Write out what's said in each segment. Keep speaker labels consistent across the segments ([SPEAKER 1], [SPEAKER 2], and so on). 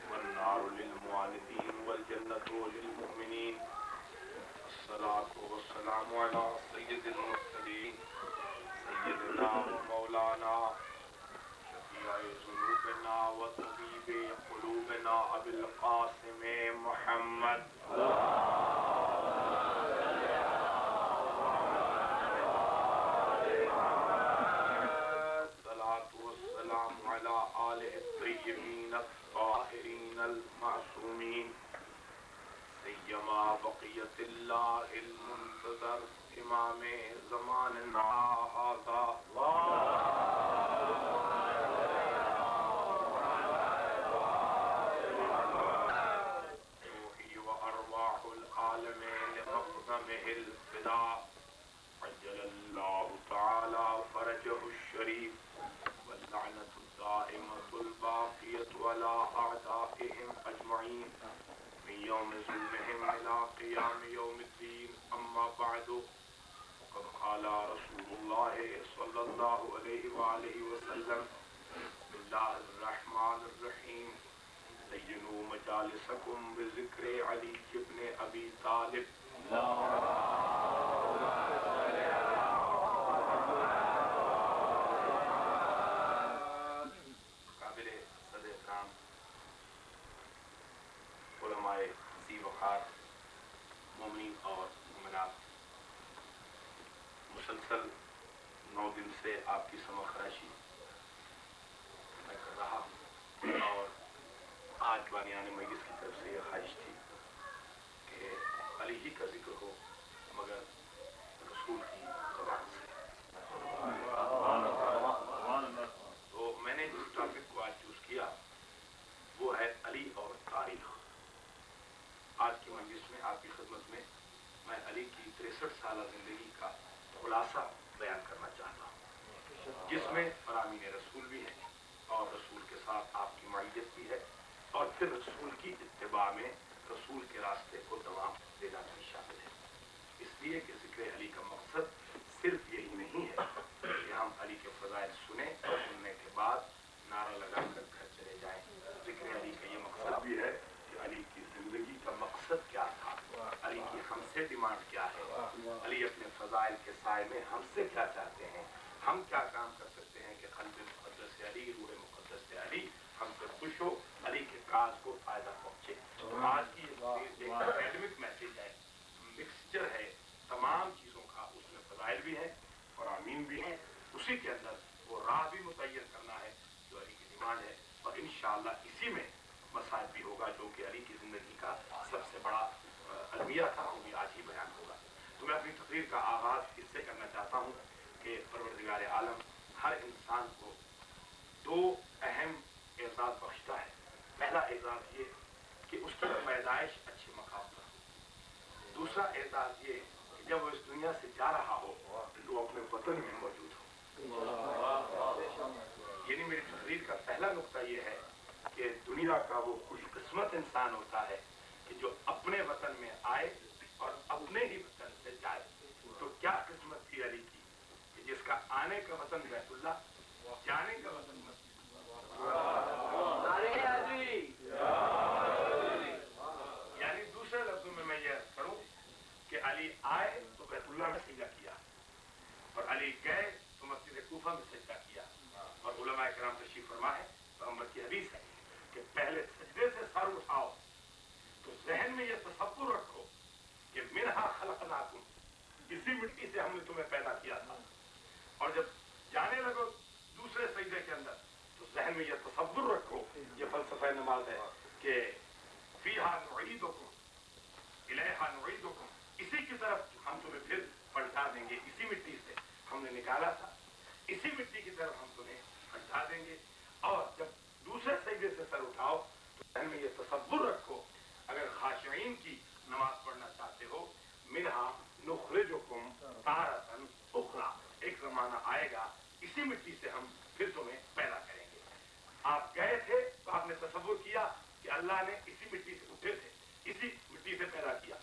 [SPEAKER 1] والنار للمعاندين والجنة للمؤمنين. الصلاة والسلام على سيد المرسلين سيدنا ومولانا شفيع ذنوبنا وطبيب قلوبنا أبي القاسم محمد. الصلاة والسلام على آله الطيبين الطاهرين المعصومين سيما بقية الله المنتظر إمام زماننا هذا. روحي وأرواح العالمين لمقدمه الفداء عجل الله تعالى فرجه الشريف واللعنة الدائمة الباقية على أعدائهم أجمعين من يوم ظلمهم إلى قيام يوم الدين. أما بعد فقد قال رسول الله صلى الله عليه وآله وسلم بسم الله الرحمن الرحيم زينوا مجالسكم بذكر علي بن أبي طالب. قابل صدر احترام علماء ذی وقار مومنین اور مومنات، مسلسل 9 دن سے آپ کی سمع خراشی میں کر رہا ہوں، اور آج بانیان مجلس کی طرف سے یہ خواہش تھی کہ علی ہی کا ذکر ہو مگر رسول کی زبان سے. تو میں نے جس ٹاپک کو آج چوز کیا وہ ہے علی اور تاریخ. آج کی مجلس میں آپ کی خدمت میں علی کی 63 سالہ زندگی کا خلاصہ بیان کرنا چاہتا ہوں، جس میں فرامین رسول بھی ہے اور رسول کے ساتھ آپ کی معیت بھی ہے، اور پھر رسول کی اتباع میں رسول کے راستے کو دوام دینا بھی شامل ہے. اس لیے کہ ذکر علی کا مقصد صرف یہی نہیں ہے کہ ہم علی کے فضائل سنیں اور سننے کے بعد نعرہ لگا کر گھر چلے جائیں. ذکر علی کا یہ مقصد بھی ہے کہ علی کی زندگی کا مقصد کیا تھا، علی کی ہم سے ڈیمانڈ کیا ہے، علی اپنے فضائل کے سائے میں ہم سے کیا چاہتے ہیں، ہم کیا کام کر سکتے ہیں کہ قلب مقدس سے علی، روح مقدس سے علی ہم سے خوش ہو، علی کے کاج کو فائدہ پہنچے. آج کی یہ ایک اکیڈمک میسج ہے، مکسچر ہے تمام چیزوں کا، اس میں فضائل بھی ہیں فرامین بھی ہیں، اسی کے اندر وہ راہ بھی متعین کرنا ہے جو علی کی ڈیمانڈ ہے، اور انشاءاللہ اسی میں مسائل بھی ہوگا جو کہ علی کی زندگی کا سب سے بڑا المیہ تھا، وہ بھی آج ہی بیان ہوگا. تو میں اپنی تقریر کا آغاز اس سے کرنا چاہتا ہوں کہ پروردگار عالم ہر انسان کو 2 اہم اعزاز بخشتا ہے. پہلا اعزاز یہ کہ اس کی پیدائش اچھے مقام پر ہو. دوسرا اعزاز یہ کہ جب وہ اس دنیا سے جا رہا ہو تو وہ اپنے وطن میں موجود ہو. یعنی میری تقریر کا پہلا نقطہ یہ ہے کہ دنیا کا وہ خوش قسمت انسان ہوتا ہے کہ جو اپنے وطن میں آئے اور اپنے ہی وطن سے جائے. تو کیا قسمت تھی علی کی کہ جس کا آنے کا وطن بیت اللہ، جانے کا وطن مسجد. یعنی دوسرے لفظوں میں یہ عرض کروں کہ علی آئے تو بیت اللہ میں سجدہ کیا، اور علی گئے تو مسجد کوفہ میں سجدہ کیا. اور علماء کرام تشریف فرما ہے، پیغمبر کی حدیث ہے کہ پہلے سجدے سے سر اٹھاؤ تو ذہن میں یہ تصور رکھو کہ منہا خلقناکم، اسی مٹی سے ہم نے تمہیں پیدا کیا تھا. اور جب جانے لگو دوسرے سجدے کے اندر تو ذہن میں یہ تصور رکھو، یہ فلسفہ نماز ہے کہ فیہا نعیدکم الیہا نعیدکم، اسی کی طرف ہم تمہیں پھر پلٹا دیں گے، اسی مٹی سے ہم نے نکالا تھا، اسی مٹی کی طرف ہم تمہیں پلٹا دیں گے. اور جب دوسرے سجدے سے سر اٹھاؤ تو ذہن میں یہ تصور رکھو اگر خاشعین کی نماز پڑھنا چاہتے ہو، منہا نخرجکم تارۃ اخری، ایک زمانہ آئے گا اسی مٹی سے ہم پھر تمہیں پیدا کریں گے. آپ گئے تھے تو آپ نے تصور کیا کہ اللہ نے اسی مٹی سے اٹھے تھے، اسی مٹی سے پیدا کیا.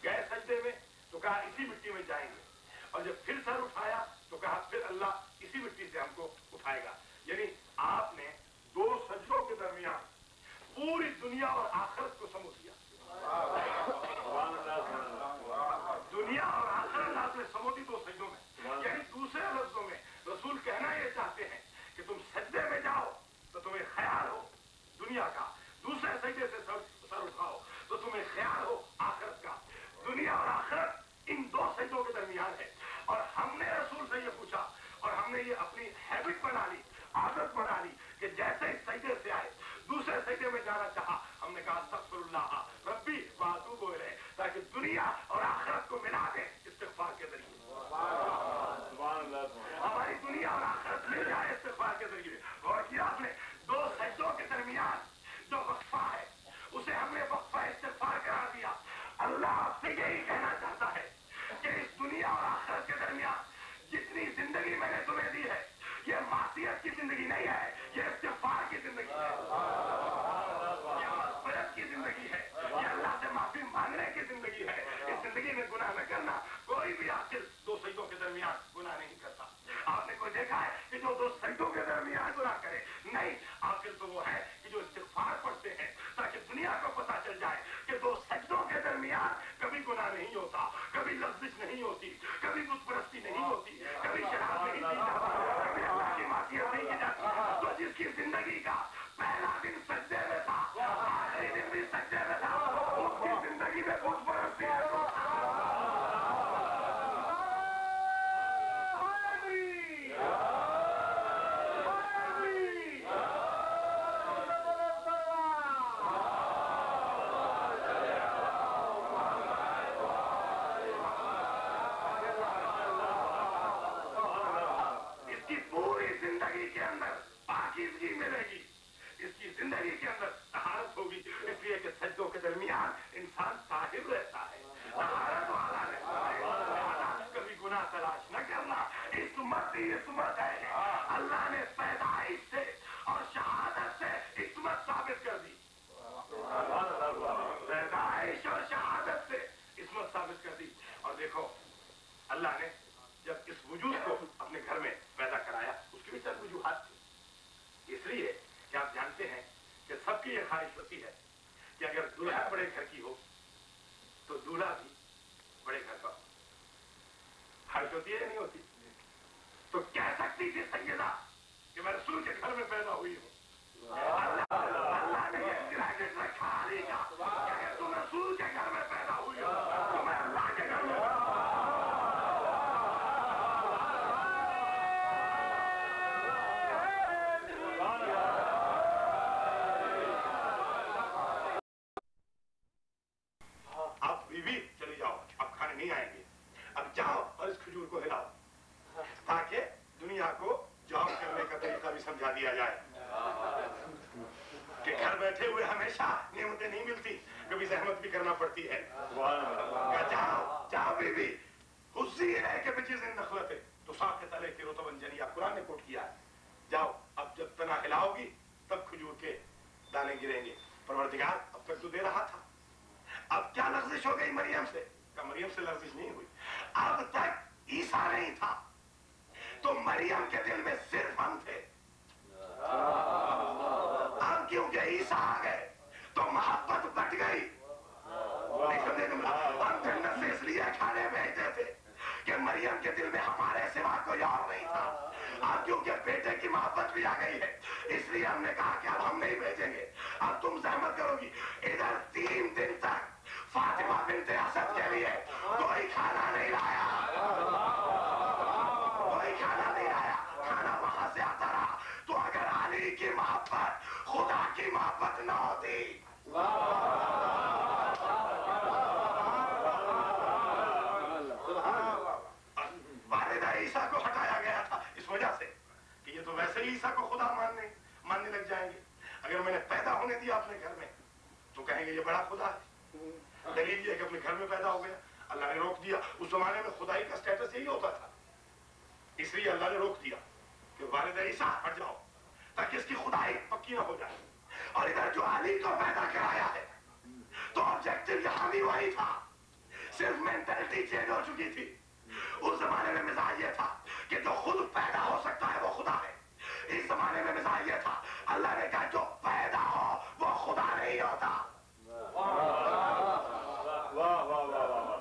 [SPEAKER 1] گئے سجدے میں تو کہا اسی مٹی میں جائیں گے، اور جب پھر سر اٹھایا تو کہا پھر اللہ اسی مٹی سے ہم کو اٹھائے گا. یعنی آپ نے दो सजदों के दरमियान पूरी दुनिया और आखिरत को समझ लिया। दुनिया और आखिरत आपने समझी दो सजदों में। यानी दूसरे लफ्जों में रसूल कहना ये चाहते हैं कि तुम सजदे में जाओ तो तुम्हें ख्याल हो दुनिया का, दूसरे सजदे से सर उठाओ तो तुम्हें ख्याल हो आखिरत का। दुनिया और आखिरत इन दो सजदों के दरमियान है। और हमने रसूल से ये पूछा और हमने ये अपनी हैबिट बना ली, आदत बना ली कि जैसे ही सजदे से आए दूसरे सजदे में जाना चाहा, हमने कहा अस्तगफिरुल्लाह रब्बी व अतूबु इलैह, ताकि दुनिया और आखिरत को मिला दे इस्तिगफार के जरिए। हमारी दुनिया और आखिरत मिल जाए इस्तिगफार के जरिए। और किया आपने दो सजदों के दरमियान जो वक्फा है उसे हमने वक्फा इस्तिगफार करार दिया। अल्लाह आपसे यही कहना चाहता है कि इस दुनिया और आखिरत के दरमियान जितनी जिंदगी मैंने तुम्हें दी है ये मासियत की जिंदगी नहीं है, ये इस्तिगफार की जिंदगी है, ये मग़फ़िरत की जिंदगी है, ये अल्लाह से माफी मांगने की जिंदगी है। इस जिंदगी में गुनाह न करना। कोई भी आखिर दो सजदों के दरमियान गुनाह नहीं करता। आपने कोई देखा है कि जो दो सजदों के दरमियान गुनाह करे? नहीं, आखिर तो वो है कि जो इस्तिगफार पढ़ते हैं ताकि दुनिया को पता चल जाए कि दो सजदों के दरमियान कभी गुनाह नहीं होता, कभी लफ्ज़िश नहीं होती, कभी बुतपरस्ती नहीं होती, कभी शराब नहीं पी जाती, कभी अल्लाह की मासियत नहीं की जाती। तो जिसकी जिंदगी का पहला दिन सजदे में था, आखिरी दिन भी सजदे में था, उसकी जिंदगी में बुतपरस्ती है। जिंदगी के अंदर तहारत होगी, इसलिए कि सजदों के दरमियान इंसान ताहिर रहता है, तहारत वाला रहता है। कभी गुनाह तलाश न करना। इस्मत ही इस्मत है। अल्लाह ने पैदाइश से और शहादत से इस्मत साबित कर दी। पैदाइश और शहादत से इस्मत साबित कर दी। और देखो अल्लाह ने जब इस वजूद को अपने घर में पैदा कराया उसकी भी चंद वजूहात थी। इसलिए कि आप जानते हैं कि सबकी ये ख्वाहिश होती है कि अगर दूल्हा बड़े घर की हो तो दूल्हा भी बड़े घर का हो। ख्वाहिश होती है या नहीं होती? तो कह सकती थी सैयदा कि मैं रसूल के घर में पैदा हुई हूँ। अल्लाह ने ये ग्रेजुएट रखा अली का कि अगर तुम रसूल के घर में पैदा हुई हो तो मैं अल्लाह के घर में बीवी चली जाओ, अब खाने नहीं आएंगे, अब जाओ और इस खजूर को हिलाओ ताकि दुनिया को जॉब करने का तरीका भी समझा दिया जाए कि घर बैठे हुए हमेशा नेमतें नहीं मिलती, कभी जहमत भी करना पड़ती है। जाओ जाओ बीवी, हुस्सी है कि बिजिज़िन नखलते तो साक़ तले के रुतबन जनिया, कुरान ने कोट किया है। जाओ, अब जब तना हिलाओगी तब खजूर के दाने गिरेंगे। परवरदिगार अब तक तो दे रहा था, अब क्या लफ्ज़िश हो गई मरियम से? क्या मरियम से लफ्ज़िश नहीं हुई? अब तक ईसा नहीं था तो मरियम के दिल में सिर्फ हम थे। अब क्योंकि ईसा आ गए तो मोहब्बत बढ़ गई। हम जन्नत से इसलिए खाने भेजते थे कि मरियम के दिल में हमारे सिवा कोई और नहीं था। अब क्योंकि बेटे की मोहब्बत भी आ गई है इसलिए हमने कहा कि अब हम नहीं भेजेंगे, अब तुम सहमत करोगी। इधर 3 दिन तक फातिमा बिन्ते असद के लिए कोई खाना नहीं लाया, कोई खाना नहीं लाया, खाना वहां से आता रहा। तो अगर अली की मोहब्बत खुदा की मोहब्बत न होती, वालिदा ईसा को हटाया गया था इस वजह से कि ये तो वैसे ही ईसा को खुदा मानने लग जाएंगे। अगर मैंने पैदा होने दिया अपने घर में तो कहेंगे ये बड़ा खुदा है। दलील ये कि अपने घर में पैदा हो गया, अल्लाह ने रोक दिया। उस जमाने में खुदाई का स्टेटस यही होता था, इसलिए अल्लाह ने रोक दिया कि वालिदा ईसा हट जाओ ताकि इसकी खुदाई पक्की ना हो जाए। और इधर जो अली को पैदा कराया है तो ऑब्जेक्टिव यहां भी वही था, सिर्फ मेंटालिटी चेंज हो चुकी थी। उस जमाने में मिजाज ये था कि जो खुद पैदा हो सकता है वो खुदा है। इस जमाने में मिजाज ये था
[SPEAKER 2] اللہ نے کہا جو پیدا ہو وہ خدا نہیں ہوتا.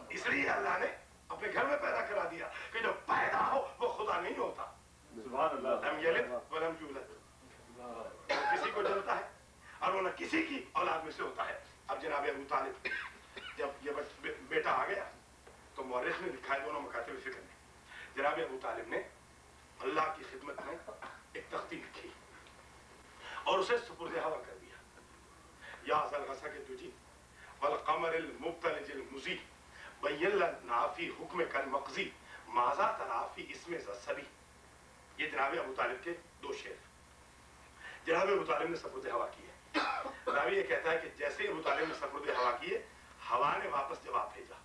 [SPEAKER 2] اس لیے اللہ نے اپنے گھر میں پیدا کرا دیا کہ جو پیدا ہو وہ خدا نہیں ہوتا. لم یلد ولم یولد. کسی کو جنتا ہے اور وہ نہ کسی کی اولاد میں سے ہوتا ہے. اب جناب ابو طالب جب یہ بیٹا آ گیا تو مورخ نے لکھا ہے دونوں مکاتب فکر میں جناب ابو طالب نے اللہ کی خدمت میں ایک تختی لکھی اور اسے سپرد ہوا کر دیا. یا ذا الغسق تجی والقمر المبتلج المزی بین لنا فی حکمک المقضی ماذا ترا فی اسم ذا الصبی. یہ جناب ابو طالب کے دو شعر. جناب ابو طالب نے سپرد ہوا کی ہے. راوی یہ کہتا ہے کہ جیسے ابو طالب نے سپرد ہوا کیے ہوا نے واپس جواب بھیجا.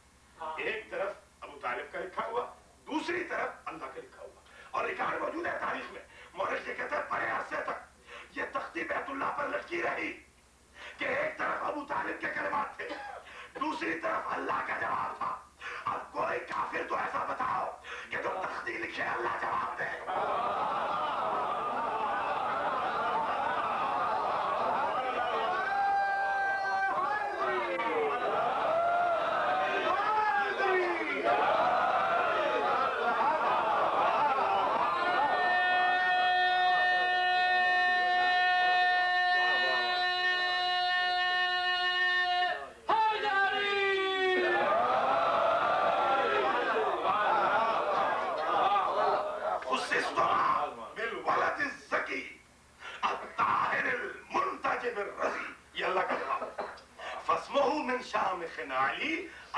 [SPEAKER 2] ایک طرف ابو طالب کا لکھا ہوا دوسری طرف اللہ کا لکھا ہوا اور ریکارڈ موجود ہے تاریخ میں. مورخ یہ کہتا ہے بڑے عرصے تک یہ تختی بیت اللہ پر لٹکی رہی کہ ایک طرف ابو طالب کے کلمات تھے دوسری طرف اللہ کا جواب تھا. اب کوئی کافر تو ایسا بتاؤ کہ جو تختی لکھے اللہ جواب دے.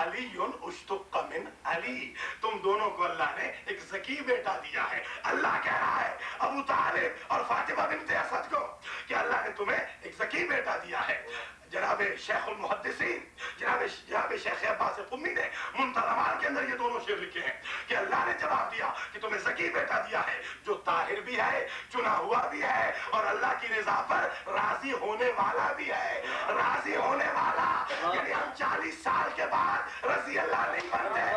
[SPEAKER 2] علی اشتق من علی. تم دونوں کو اللہ نے ایک ذکی بیٹا دیا ہے. اللہ کہہ رہا ہے ابو طالب اور فاطمہ بنت اسد کو کہ اللہ نے تمہیں ایک ذکی بیٹا دیا ہے. جناب شیخ المحدثین جناب شیخ عباس قمی نے منتظمات کے اندر یہ دونوں شعر لکھے ہیں کہ اللہ نے جواب دیا کہ تمہیں ذکی بیٹا دیا ہے جو طاہر بھی ہے چنا ہوا بھی ہے اور اللہ کی رضا پر راضی ہونے والا بھی ہے. راضی ہونے والا یعنی ہم 40 سال کے بعد رضی اللہ نہیں بنتے.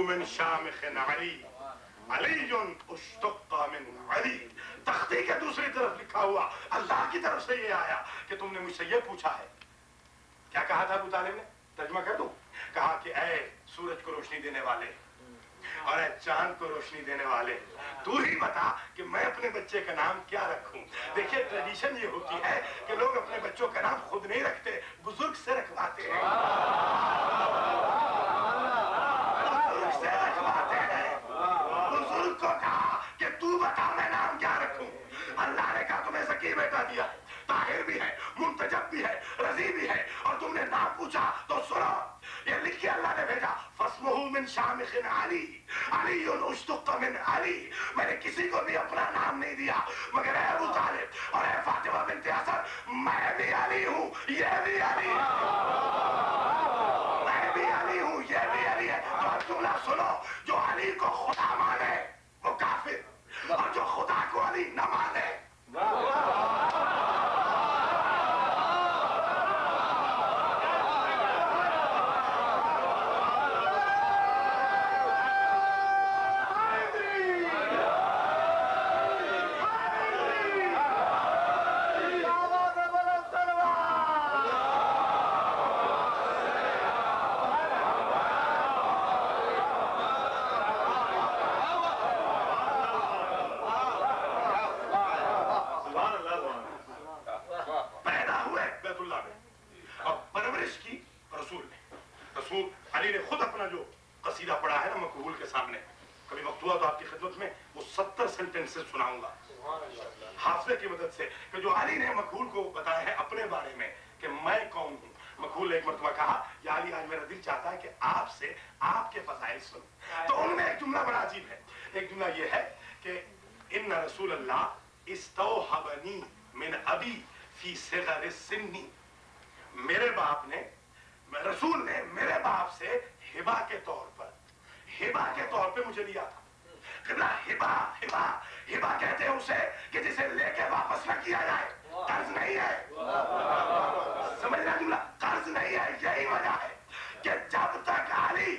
[SPEAKER 2] من شامخ علی علی اشتق من علی. تختی کے دوسری طرف لکھا ہوا اللہ کی طرف سے یہ آیا کہ تم نے مجھ سے یہ پوچھا ہے. کیا کہا تھا ابو طالب نے؟ ترجمہ کر دوں. کہا کہ اے سورج کو روشنی دینے والے اور اے چاند کو روشنی دینے والے تو ہی بتا کہ میں اپنے بچے کا نام کیا رکھوں. دیکھیے ٹریڈیشن یہ ہوتی ہے کہ لوگ اپنے بچوں کا نام خود نہیں رکھتے بزرگ سے رکھواتے ہیں. بزرگ کو کہا کہ تو بتا میں نام کیا رکھوں. اللہ نے کہا تمہیں ذکی بیٹا دیا ہے طاہر بھی ہے منتجب بھی ہے رضی بھی ہے اور تم نے نام پوچھا تو سنو یہ لکھ کے اللہ نے بھیجا فاسمہ من شامخ علی علی اشتق من علی. میں نے کسی کو بھی اپنا نام نہیں دیا مگر اے ابو طالب اور اے فاطمہ بنت اسد میں بھی علی ہوں یہ بھی علی ہے. میں بھی علی ہوں یہ بھی علی ہے. اور جملہ سنو جو علی کو خدا مانے وہ کافر اور جو خدا کو علی نہ مانے سناؤں گا حافظے کی مدد سے کہ جو علی نے مقبول کو بتایا ہے اپنے بارے میں کہ میں کون ہوں. مقبول نے ایک مرتبہ کہا یا علی آج میرا دل چاہتا ہے کہ آپ سے آپ کے فضائل سنوں. تو ان میں ایک جملہ بڑا عجیب ہے. ایک جملہ یہ ہے کہ ان رسول اللہ استوحبنی من ابی فی صغر السن. میرے باپ نے رسول نے میرے باپ سے ہبہ کے طور پر مجھے لیا تھا. किबला हिबा हिबा हिबा कहते हैं उसे कि जिसे लेके वापस न किया जाए, कर्ज नहीं है। समझना जुमला, कर्ज नहीं है। यही वजह है कि जब तक अली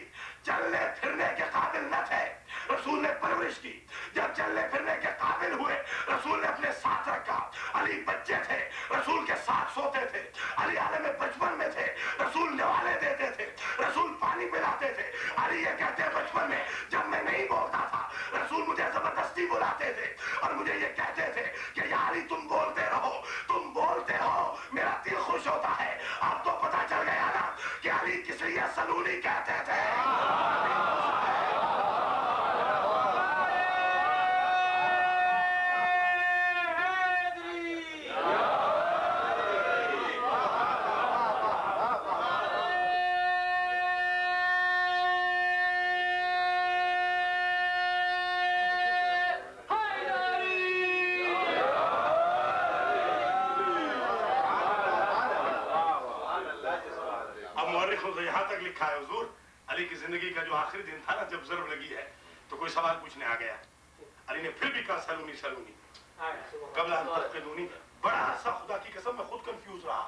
[SPEAKER 2] चलने फिरने के काबिल न थे, रसूल ने परवरिश की। जब चलने फिरने के काबिल हुए, रसूल ने अपने साथ रखा। अली बच्चे थे, रसूल के साथ सोते थे। अली आलम बचपन में थे, रसूल निवाले देते थे, रसूल पानी पिलाते थे। अली ये कहते हैं बचपन में जब मैं नहीं बोलता था, रसूल मुझे जबरदस्ती बुलाते थे और मुझे ये कहते थे कि या अली तुम बोलते रहो, तुम बोलते हो, मेरा दिल खुश होता है। अब तो पता चल गया ना कि अली किस लिए सलूनी कहते थे। यहाँ तक लिखा है हुजूर, अली की जिंदगी का जो आखिरी दिन था ना, जब ज़र्ब लगी है तो कोई सवाल पूछने आ गया, अली ने फिर भी कहा सलूनी सलूनी कबला तफ़क़िदूनी। बड़ा अरसा खुदा की कसम मैं खुद कंफ्यूज रहा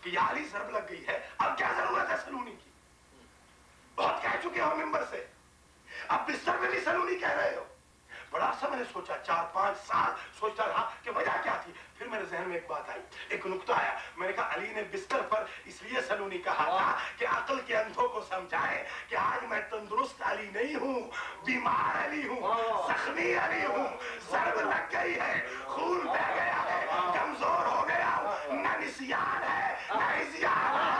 [SPEAKER 2] कि या अली ज़र्ब लग गई है, अब क्या जरूरत है सलूनी की? बहुत कह चुके हो मिंबर से, अब बिस्तर में भी सलूनी कह रहे हो। बड़ा अरसा मैंने सोचा, 4-5 साल सोचता रहा कि वजह क्या थी। फिर मेरे जहन में एक बात आई, एक नुक्ता आया। मैंने कहा अली ने बिस्तर पर इसलिए सलूनी कहा था कि अक्ल के अंधों को समझाए कि आज मैं तंदुरुस्त अली नहीं हूँ, बीमार अली हूँ, जख्मी अली हूँ, ज़र्ब लग गई है, खून बह गया है, कमजोर हो गया हूँ, न निस्यान है न इज़्यान है।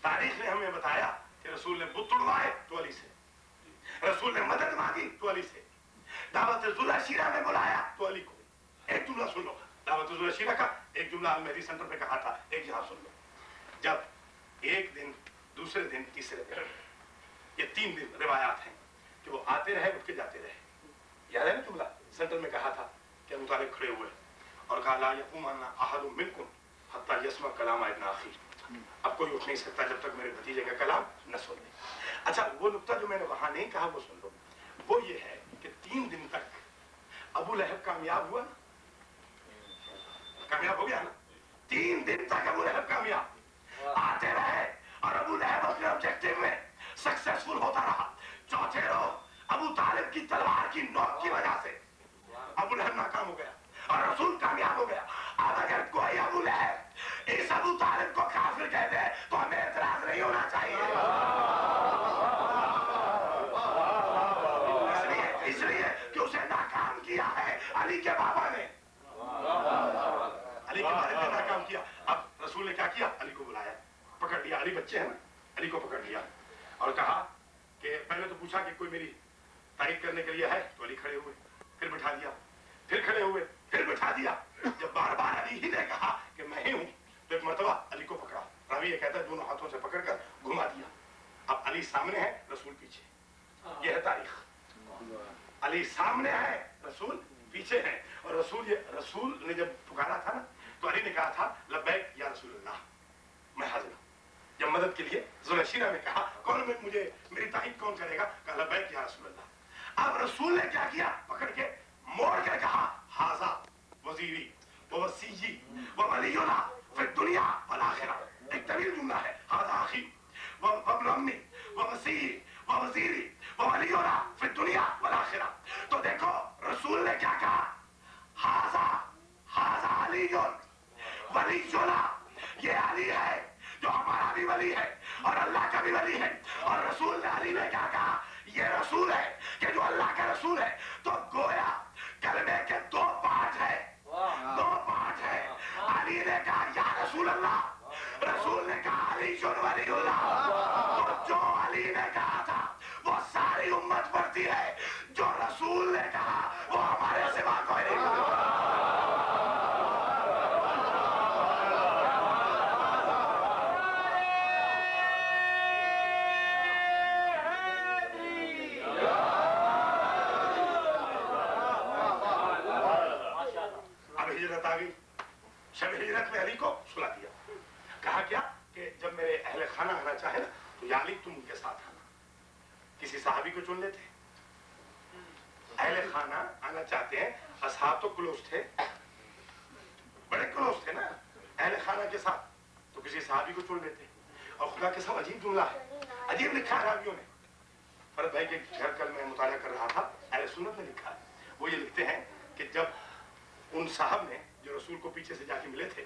[SPEAKER 2] तारीख ने हमें बताया कि रसूल ने बुत तोड़वाए तो अली से, रसूल ने मदद मांगी तो अली से, दावत ज़ुल-अशीरा में बुलाया तो अली को। एक जुमला सुन लो, दावत ज़ुल-अशीरा का एक जुमला अल मेहदी सेंटर पे कहा था, एक यहाँ सुन लो। जब एक दिन, दूसरे दिन, तीसरे दिन, ये 3 दिन रिवायात हैं कि वो आते रहे, उठ के जाते रहे। याद है ना जुमला, सेंटर में कहा था कि अबू तालिब खड़े हुए और कहा ला यक़ूमन्ना अहदुम मिनकुम हत्ता यस्मा कलाम इब्न अखी। अब कोई उठ नहीं सकता जब तक मेरे भतीजे का कलाम न सुन ले। अच्छा, वो नुक्ता जो मैंने वहां नहीं कहा वो सुन लो। वो ये है कि 3 दिन तक अबू लहब कामयाब हुआ ना, कामयाब हो गया ना। 3 दिन तक अबू लहब कामयाब, आते रहे और अबू लहब अपने ऑब्जेक्टिव में सक्सेसफुल होता रहा। चौथे रोज अबू तालिब की तलवार की नोक की वजह से अबू लहब नाकाम हो गया और रसूल कामयाब हो गया। अब अगर कोई अबू लहब इस अबू तालिब को काफिर कह दे तो हमें एतराज नहीं होना चाहिए। इसलिए कि उसे नाकाम किया है अली के बाबा ने, अली के बाबा ने नाकाम किया। अब रसूल ने क्या किया, अली को बुलाया, पकड़ लिया, अली बच्चे हैं ना, अली को पकड़ लिया और कहा कि पहले तो पूछा कि कोई मेरी तारीफ करने के लिए है, तो अली खड़े हुए, फिर बिठा दिया, फिर खड़े हुए, फिर बिठा दिया। जब बार बार अली ही ने कहा कि मैं ही हूं, तो एक मरतबा अली को पकड़ा, रावी ये कहता है दोनों हाथों से पकड़कर घुमा दिया। अब अली सामने है, रसूल पीछे। यह है तारीख, अली सामने है, रसूल पीछे है। और रसूल ने जब पुकारा था ना, तो अली ने कहा था लब्बैक या रसूल अल्लाह, मैं हाजिर हूं। जब मदद के लिए ज़ुल-अशीरा में कहा कौन मुझे मेरी तारीफ कौन करेगा, कहा लब्बैक या रसूल अल्लाह। अब रसूल ने क्या किया, पकड़ के मोड़ के कहा हाजा वजीरी व वसीयी व वलियुना फिर दुनिया वल आखिरा। एक तवील जुमला है, हाजा अखी व इब्न अम्मी व वसीयी व वजीरी व वलियुना फिर दुनिया वल आखिरा। तो देखो रसूल ने क्या कहा, हाजा हाजा अलीयुन वलियुना, ये अली है जो हमारा भी वली है और अल्लाह का भी वली है। और रसूल ने अली ने क्या कहा, ये रसूल है कि जो अल्लाह का रसूल है। तो गोया कलमे के 2 पार्ट है, 2 पार्ट है। अली ने कहा या रसूल अल्लाह, रसूल ने कहा अली जुन वलीउल्लाह। तो जो अली ने कहा था वो सारी उम्मत पढ़ती है, जो रसूल ने कहा वो हमारे सिवा कोई नहीं। आ गई। शब हिजरत में अली को सुला दिया। कहा क्या कि जब मेरे अहले खाना आना चाहे ना तो या अली तुम उनके साथ आना। किसी साहबी को चुन लेते। अहले खाना आना चाहते हैं, असहाब तो क्लोज थे, बड़े क्लोज थे ना अहले खाना के साथ, तो किसी साहबी को चुन लेते। और खुदा के साथ अजीब जुमला है, अजीब लिखा है रावियों ने। फरद भाई के घर कल मैं मुताला कर रहा था, अहले सुन्नत ने लिखा है। वो ये लिखते हैं कि जब उन साहब ने जो रसूल को पीछे से जाके मिले थे,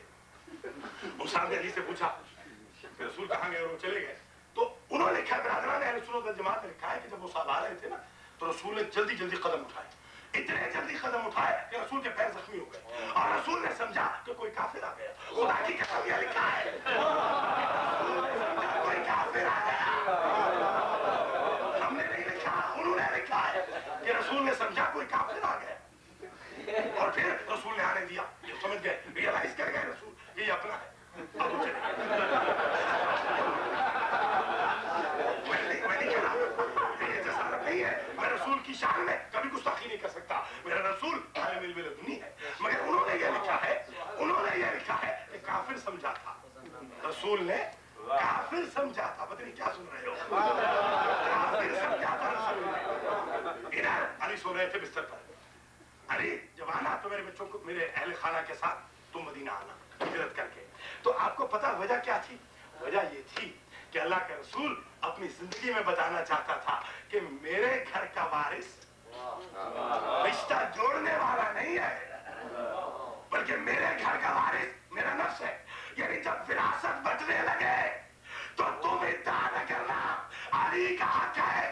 [SPEAKER 2] उन साहब ने अली से पूछा कि रसूल कहाँ गए, और वो चले गए, तो उन्होंने लिखा, बिरादरान अहले सुन्नत वल जमात ने लिखा है कि जब वो साहब आ रहे थे ना तो रसूल ने जल्दी जल्दी कदम उठाए, इतने जल्दी कदम उठाए कि रसूल के पैर जख्मी हो गए, और रसूल ने समझा कि कोई काफिर आ गया। खुदा की कसम ये लिखा है, कोई काफिर आ गया। हमने नहीं लिखा, उन्होंने लिखा है कि रसूल ने समझा कोई काफिर आ गया, और फिर रसूल ने आने दिया। ये समझ गए, रियलाइज कर गए रसूल ये अपना है, अब वो चले गए। मैं नहीं कह रहा ये जसारत नहीं है, मैं रसूल की शान में कभी गुस्ताखी नहीं कर सकता। मेरा रसूल आलिम बिल दुनी है, मगर उन्होंने ये लिखा है, उन्होंने ये लिखा है कि काफिर समझा था, रसूल ने काफिर समझा था। पता नहीं क्या सुन रहे हो, काफिर समझा था रसूल ने। इधर अली सो रहे थे बिस्तर पर। अली जब आना तो मेरे बच्चों को, मेरे अहले खाना के साथ तुम मदीना आना हिजरत करके। तो आपको पता वजह क्या थी? वजह ये थी कि अल्लाह का रसूल अपनी जिंदगी में बताना चाहता था कि मेरे घर का वारिस रिश्ता जोड़ने वाला नहीं है, बल्कि मेरे घर का वारिस मेरा नफ्स है। यानी जब विरासत बचने लगे तो तुम इतना न करना अली का हक है,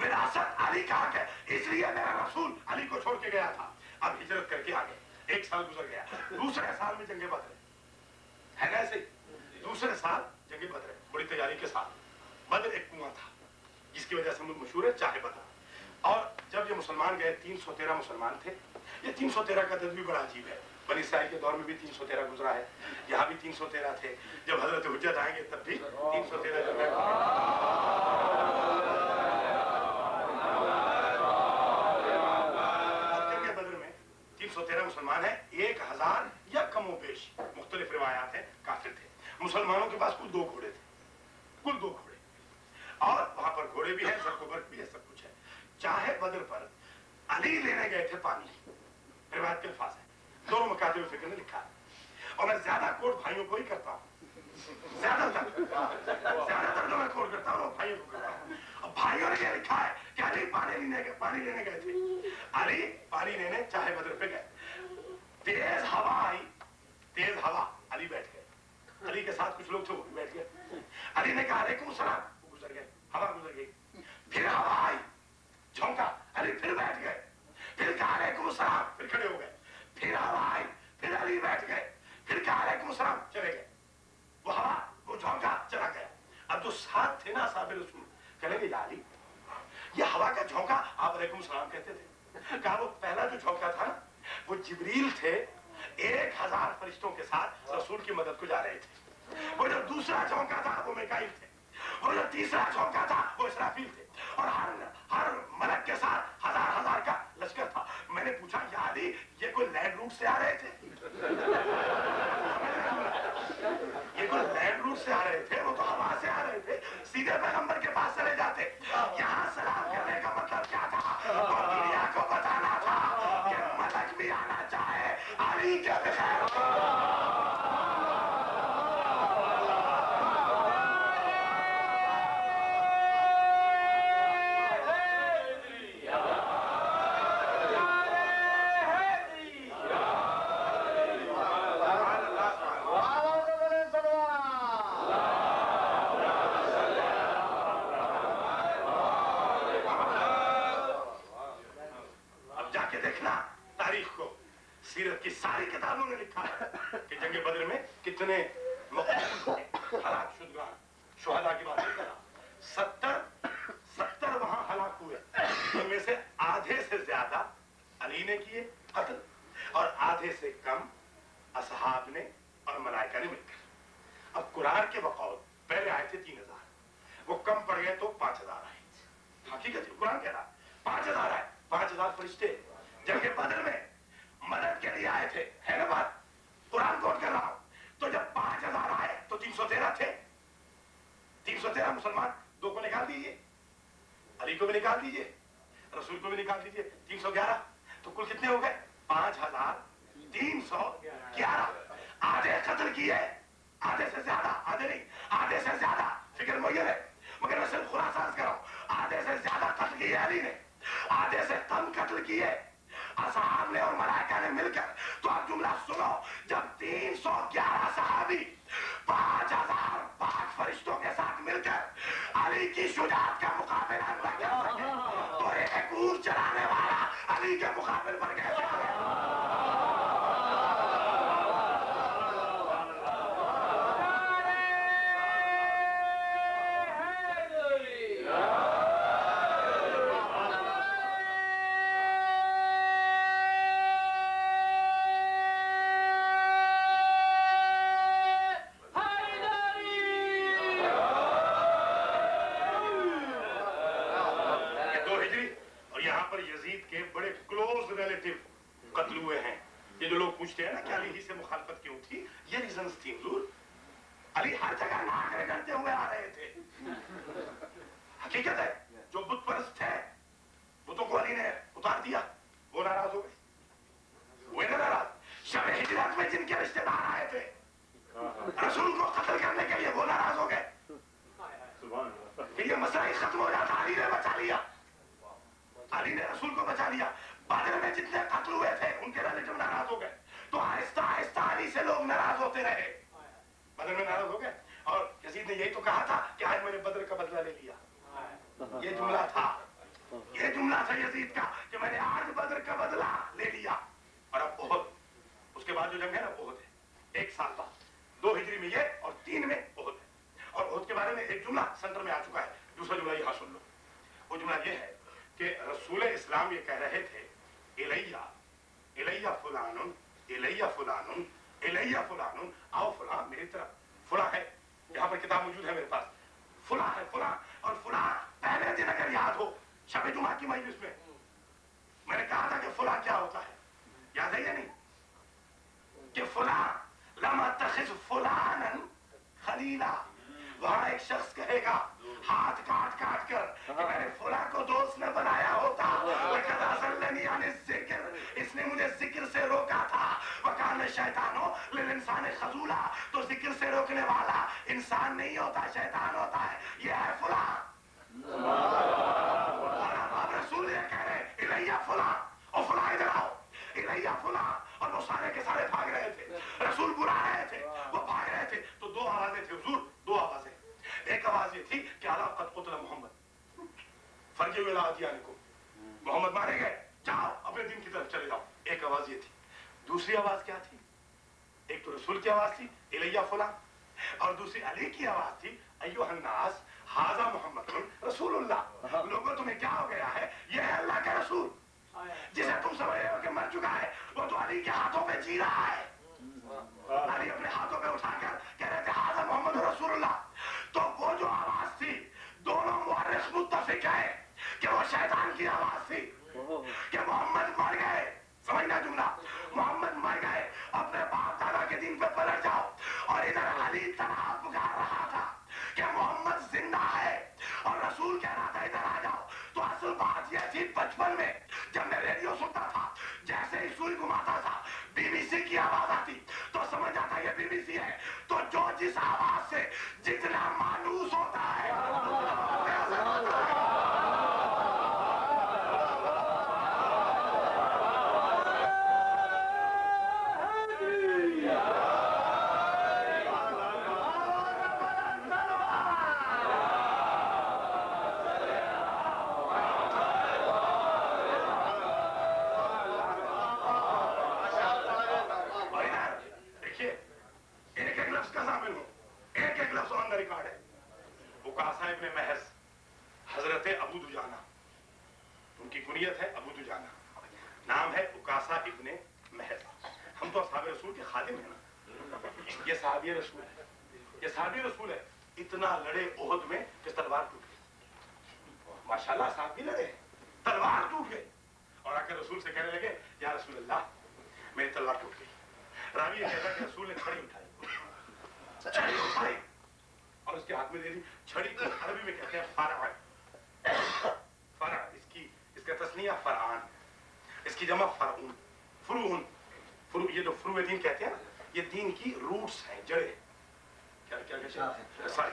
[SPEAKER 2] विरासत अली का हक है। इसलिए मेरा रसूल अली को छोड़ के गया था। अब हिजरत करके आ गए, 1 साल गुजर गया, दूसरे साल में जंगे बदर है ना, ऐसे दूसरे साल जंगे बदर बड़ी तैयारी के साथ। बदर एक कुआं था जिसकी वजह से मशहूर है चाहे बदर। और जब ये मुसलमान गए 313 मुसलमान थे। ये 313 का दर्ज भी बड़ा अजीब है, बनी इसराइल के दौर में भी 313 गुजरा है, यहाँ भी 313 थे। जब हजरत हुज्जत आएंगे तब भी 313 जो है। जंगे बदर में 313 मुसलमान है, 1000 या कमो बेश मुख्तलिफ रिवायात है काफिर थे। मुसलमानों के पास कुल 2 घोड़े थे, कुल 2 घोड़े, और वहां पर घोड़े भी हैं, सरकोबर्क भी है, सब कुछ है। चाहे बदर पर अली लेने गए थे पानी, रिवायत के अल्फाज है, दोनों मकातिब फिक्र ने लिखा है। और मैं ज्यादा कोट भाइयों को ही करता हूँ, ज्यादातर जो मैं कोट करता हूँ भाइयों को करता हूँ। अब भाइयों ने ये लिखा है कि अली पानी लेने गए थे। अली पानी लेने चाहे बदर पे गए, तेज हवा आई, तेज हवा, अली बैठ गए, अली के साथ कुछ लोग थे वो भी बैठ गए। अली ने कहा अलैकुम सलाम, वो गुजर गए, हवा गुजर गई। फिर हवा आई, झोंका, अली फिर बैठ गए, फिर कहा अलैकुम सलाम, फिर खड़े हो गए। फिर हवा आई, फिर अली बैठ गए, फिर कहा अलैकुम सलाम, चले गए। वो हवा, वो झोंका चला गया। अब जो साथ थे ना साहब रसूल, कहेंगे या अली ये हवा का झोंका आप अलैकुम सलाम कहते थे। कहा वो पहला जो झोंका था ना वो जिब्रील थे, 1000 फरिश्तों के साथ रसूल की मदद को जा रहे थे। वो जो दूसरा झोंका था वो मिकाईल थे, वो जो तीसरा झोंका था वो इसराफील थे, और हर मलक के साथ 1000 का लश्कर था। मैंने पूछा या अली ये कोई लैंड रूट से आ रहे थे? ये कोई लैंड रूट से आ रहे थे? वो तो हवा से आ रहे थे, सीधे पैगंबर के पास चले जाते। यहाँ सलाम करने का मतलब क्या था? वो दुनिया को बताना था कि मलक भी आना चाहे अली के बगैर। सीरत की सारी किताबों ने लिखा है कि जंगे बदर में कितने हलाक शुदगान, शुहदा की बात नहीं कर रहा, 70 वहां हलाक हुए, उनमें से आधे से ज्यादा अली ने किए कत्ल, और आधे से कम असहाब ने और मलाइका ने मिलकर। अब कुरान के बकौल पहले आए थे 3000, वो कम पड़ गए तो 5000 आए। हकीकत कुरान कह रहा 5000 आए, 5000 फरिश्ते, جنگ بدر میں مدد کے لیے آئے تھے، ہے نا بات؟ قرآن کوٹ کر رہا ہوں. تو جب 5000 آئے تو 313 تھے. 313 مسلمان، 2 کو نکال دیجیے، علی کو بھی نکال دیجیے، رسول کو بھی نکال دیجیے، 311. تو کل کتنے ہو گئے؟ 5311. آدھے قتل کیے، آدھے سے زیادہ، آدھے نہیں، آدھے سے زیادہ. فکر معین ہے مگر میں صرف خلاصہ کر رہا ہوں. آدھے سے زیادہ قتل کیے علی نے، آدھے سے کم قتل کیے اصحاب نے اور ملائکہ نے مل کر. تو آپ جملہ سنو، جب 311 صحابی 5000 پاک فرشتوں کے ساتھ مل کر علی کی شجاعت کا مقابلہ نہ کر سکے تو ایک اونٹ چلانے والا علی کے مقابل پر کیسے آئے؟ پوچھتے ہیں نا کہ علی ہی سے مخالفت کیوں تھی؟ یہ ریزنز تھی حضور. علی ہر جگہ ناکرے کرتے ہوئے آ رہے تھے. حقیقت ہے جو بت پرست تھے بتوں کو علی نے اتار دیا، وہ ناراض ہو گئے. وہ ناراض شب ہجرت میں جن کے رشتے دار آئے تھے رسول کو قتل کرنے کے لیے، وہ ناراض ہو گئے کہ یہ مسئلہ ہی ختم ہو جاتا. علی نے بچا لیا، علی نے رسول کو بچا لیا. بدر میں جتنے قتل ہوئے تھے ان کے ریلیٹو ناراض ہو گئے. تو آہستہ آہستہ علی سے لوگ ناراض ہوتے رہے. بدر میں ناراض ہو گئے اور یزید نے یہی تو کہا تھا کہ آج میں نے بدر کا بدلہ لے لیا. یہ جملہ تھا، یہ جملہ تھا یزید کا کہ میں نے آج بدر کا بدلہ لے لیا. اور اب احد، اس کے بعد جو جنگ ہے نا احد ہے، 1 سال بعد 2 ہجری میں یہ اور 3 میں احد ہے. اور احد کے بارے میں ایک جملہ سنٹر میں آ چکا ہے. دوسرا جملہ یہاں سن لو. وہ جملہ یہ ہے کہ رسول اسلام یہ کہہ رہے تھے الیہ فلان الیہ فلان الیہ فلان، آؤ فلاں میری طرف. فلاں ہے، یہاں پر کتاب موجود ہے میرے پاس. فلاں ہے فلاں، اور فلاں پہلے دن اگر یاد ہو شب جمعہ کی مجلس میں نے کہا تھا کہ فلاں کیا ہوتا ہے، یاد ہے یا نہیں؟ کہ فلاں لم اتخذ فلانا خلیلا. وہاں ایک شخص کہے گا ہاتھ کاٹ کاٹ کر کہ میں نے فلاں کو دوست نہ بنایا ہوتا. وَقَدْ أَضَلَّنِي عَنِ الذِّكْرِ، اس نے مجھے ذکر سے روکا تھا. وَكَانَ الشَّيْطَانُ لِلْإِنسَانِ خَذُولًا، تو ذکر سے روکنے والا انسان نہیں ہوتا، شیطان ہوتا ہے. یہ ہے فلاں. اور اب رسول یہ کہہ رہے الیہ فلاں، اور فلاں ادھر آؤ، الیہ فلاں. اور وہ سارے کے سارے بھاگ رہے تھے، رسول بلا رہے تھے، وہ بھاگ رہے تھے. تو 2 آوازیں تھیں حضور، 2 آوازیں. ایک آواز یہ تھی کہ الا قد قتل محمد فرجعوا الی ادیانکم، محمد مارے گئے، جاؤ اپنے دین کی طرف چلے جاؤ. ایک آواز یہ تھی. دوسری آواز کیا تھی؟ ایک تو رسول کی آواز تھی الیہ فلاں، اور دوسری علی کی آواز تھی ایھا الناس ھذا محمد رسول اللہ. لوگوں تمہیں کیا ہو گیا ہے؟ یہ ہے اللہ کا رسول جسے تم سمجھ رہے ہو کہ مر چکا ہے، وہ تو علی کے ہاتھوں پہ جی رہا ہے. علی اپنے ہاتھوں پہ اٹھا کر کہہ رہے تھے ھذا محمد رسول اللہ. تو وہ جو آواز تھی دونوں مورخ متفق ہیں کہ وہ شیطان کی آواز تھی کہ محمد مر گئے. سمجھنا جملہ، محمد مر گئے، اپنے باپ دادا کے دین پہ پلٹ جاؤ. اور ادھر علی تنہا پکار رہا تھا کہ محمد زندہ ہے، اور رسول کہہ رہا تھا ادھر آ جاؤ. تو اصل بات یہ تھی بچپن میں جب میں ریڈیو سنتا تھا، جیسے ہی سوئی گھماتا تھا بی بی سی کی آواز آتی تو سمجھ جاتا یہ بی بی سی ہے. تو جو جس آواز سے جتنا مانوس ہوتا ہے رسول ہے. اتنا لڑے احد میں کہ تلوار ٹوٹ گئی. ماشاءاللہ صاحب بھی لڑے، تلوار ٹوٹ گئی. और आकर रसूल से कहने लगे, या रसूल अल्लाह, मेरी तलवार टूट गई। रावी ये कहता कि रसूल ने छड़ी उठाई और उसके हाथ में दे दी। छड़ी को अरबी में कहते हैं फरअन। इसका तस्नीया फरआन, इसकी जमा फरऊन, फुरून। ये जो फुरू दीन कहते हैं ना, ये दीन की रूट्स हैं, जड़ें। क्या क्या कहते हैं? Sorry,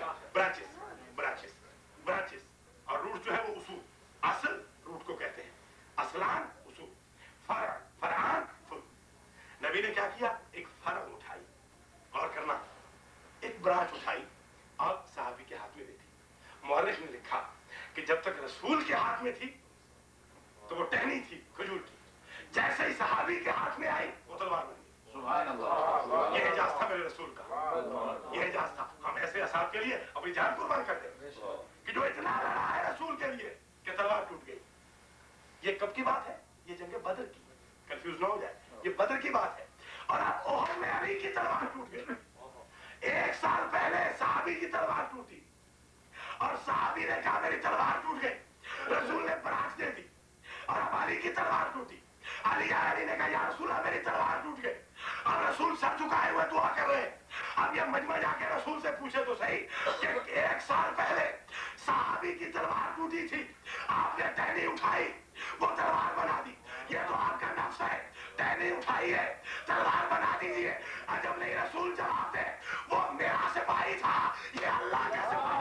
[SPEAKER 2] branches. और रूट जो है वो उसूल, असल रूट को कहते हैं। असलान उसूल, फरआन फुल। नबी ने क्या किया? एक फर उठाई और करना, एक ब्रांच उठाई और सहाबी के हाथ में दी थी। मुअर्रिख ने लिखा कि जब तक रसूल के हाथ में थी तो वो टहनी थी खजूर की, जैसे ही सहाबी के हाथ में आई वो तलवार बन गई। सुभान अल्लाह। ये एजाज था मेरे रसूल का, ये एजाज था। हम ऐसे असहाब के लिए अपनी जान कुर्बान करते हैं कि जो इतना लड़ा है रसूल के लिए कि तलवार टूट गई। ये कब की बात है? ये जंग बदर की, कंफ्यूज ना हो जाए, ये बदर की बात है। और अब ओहद में अली की तलवार टूट गई। 1 साल पहले सहाबी की तलवार टूटी और सहाबी ने कहा मेरी तलवार टूट गई, रसूल ने ब्रांच दे दी और अब अली की तलवार टूटी। अली ने कहा या रसूल मेरी तलवार टूट गई। अब रसूल सर झुकाए हुए दुआ कर रहे हैं। अब ये मजमा जाके रसूल से पूछे तो सही कि 1 साल पहले सहाबी की तलवार टूटी थी, आपने टहनी उठाई, वो तलवार बना दी। ये तो आपका नफ्स है, टहनी उठाई है, तलवार बना दीजिए। अजब नहीं रसूल जवाब दे, वो मेरा सिपाही था, ये अल्लाह का सिपाही।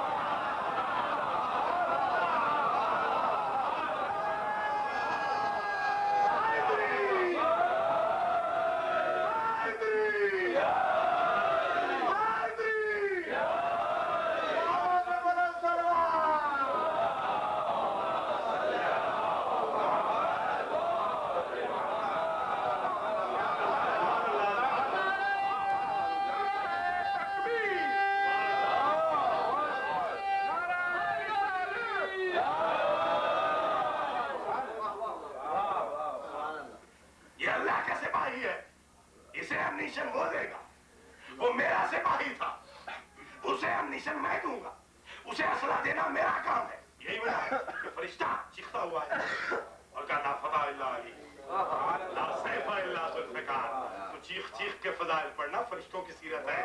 [SPEAKER 2] वो मेरा सिपाही था, उसे अम्निशन मैं दूंगा, उसे असला देना मेरा काम है। यही वजह है कि फरिश्ता चीखता हुआ है और कहा ला फता इल्ला अली, ला सैफ इल्ला जुल्फिकार। तो चीख चीख के फजाइल पढ़ना, फरिश्तों की सीरत है।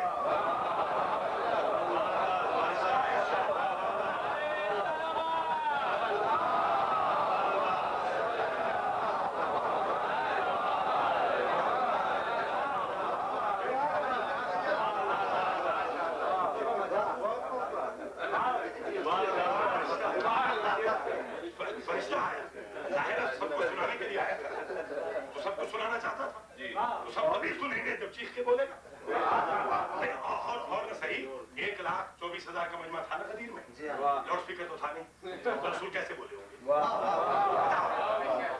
[SPEAKER 2] चीख के बोलेगा। और न सही 1,24,000 का मजमा था ना गदीर में, लाउड स्पीकर तो था नहीं, तो रसूल कैसे बोले होंगे?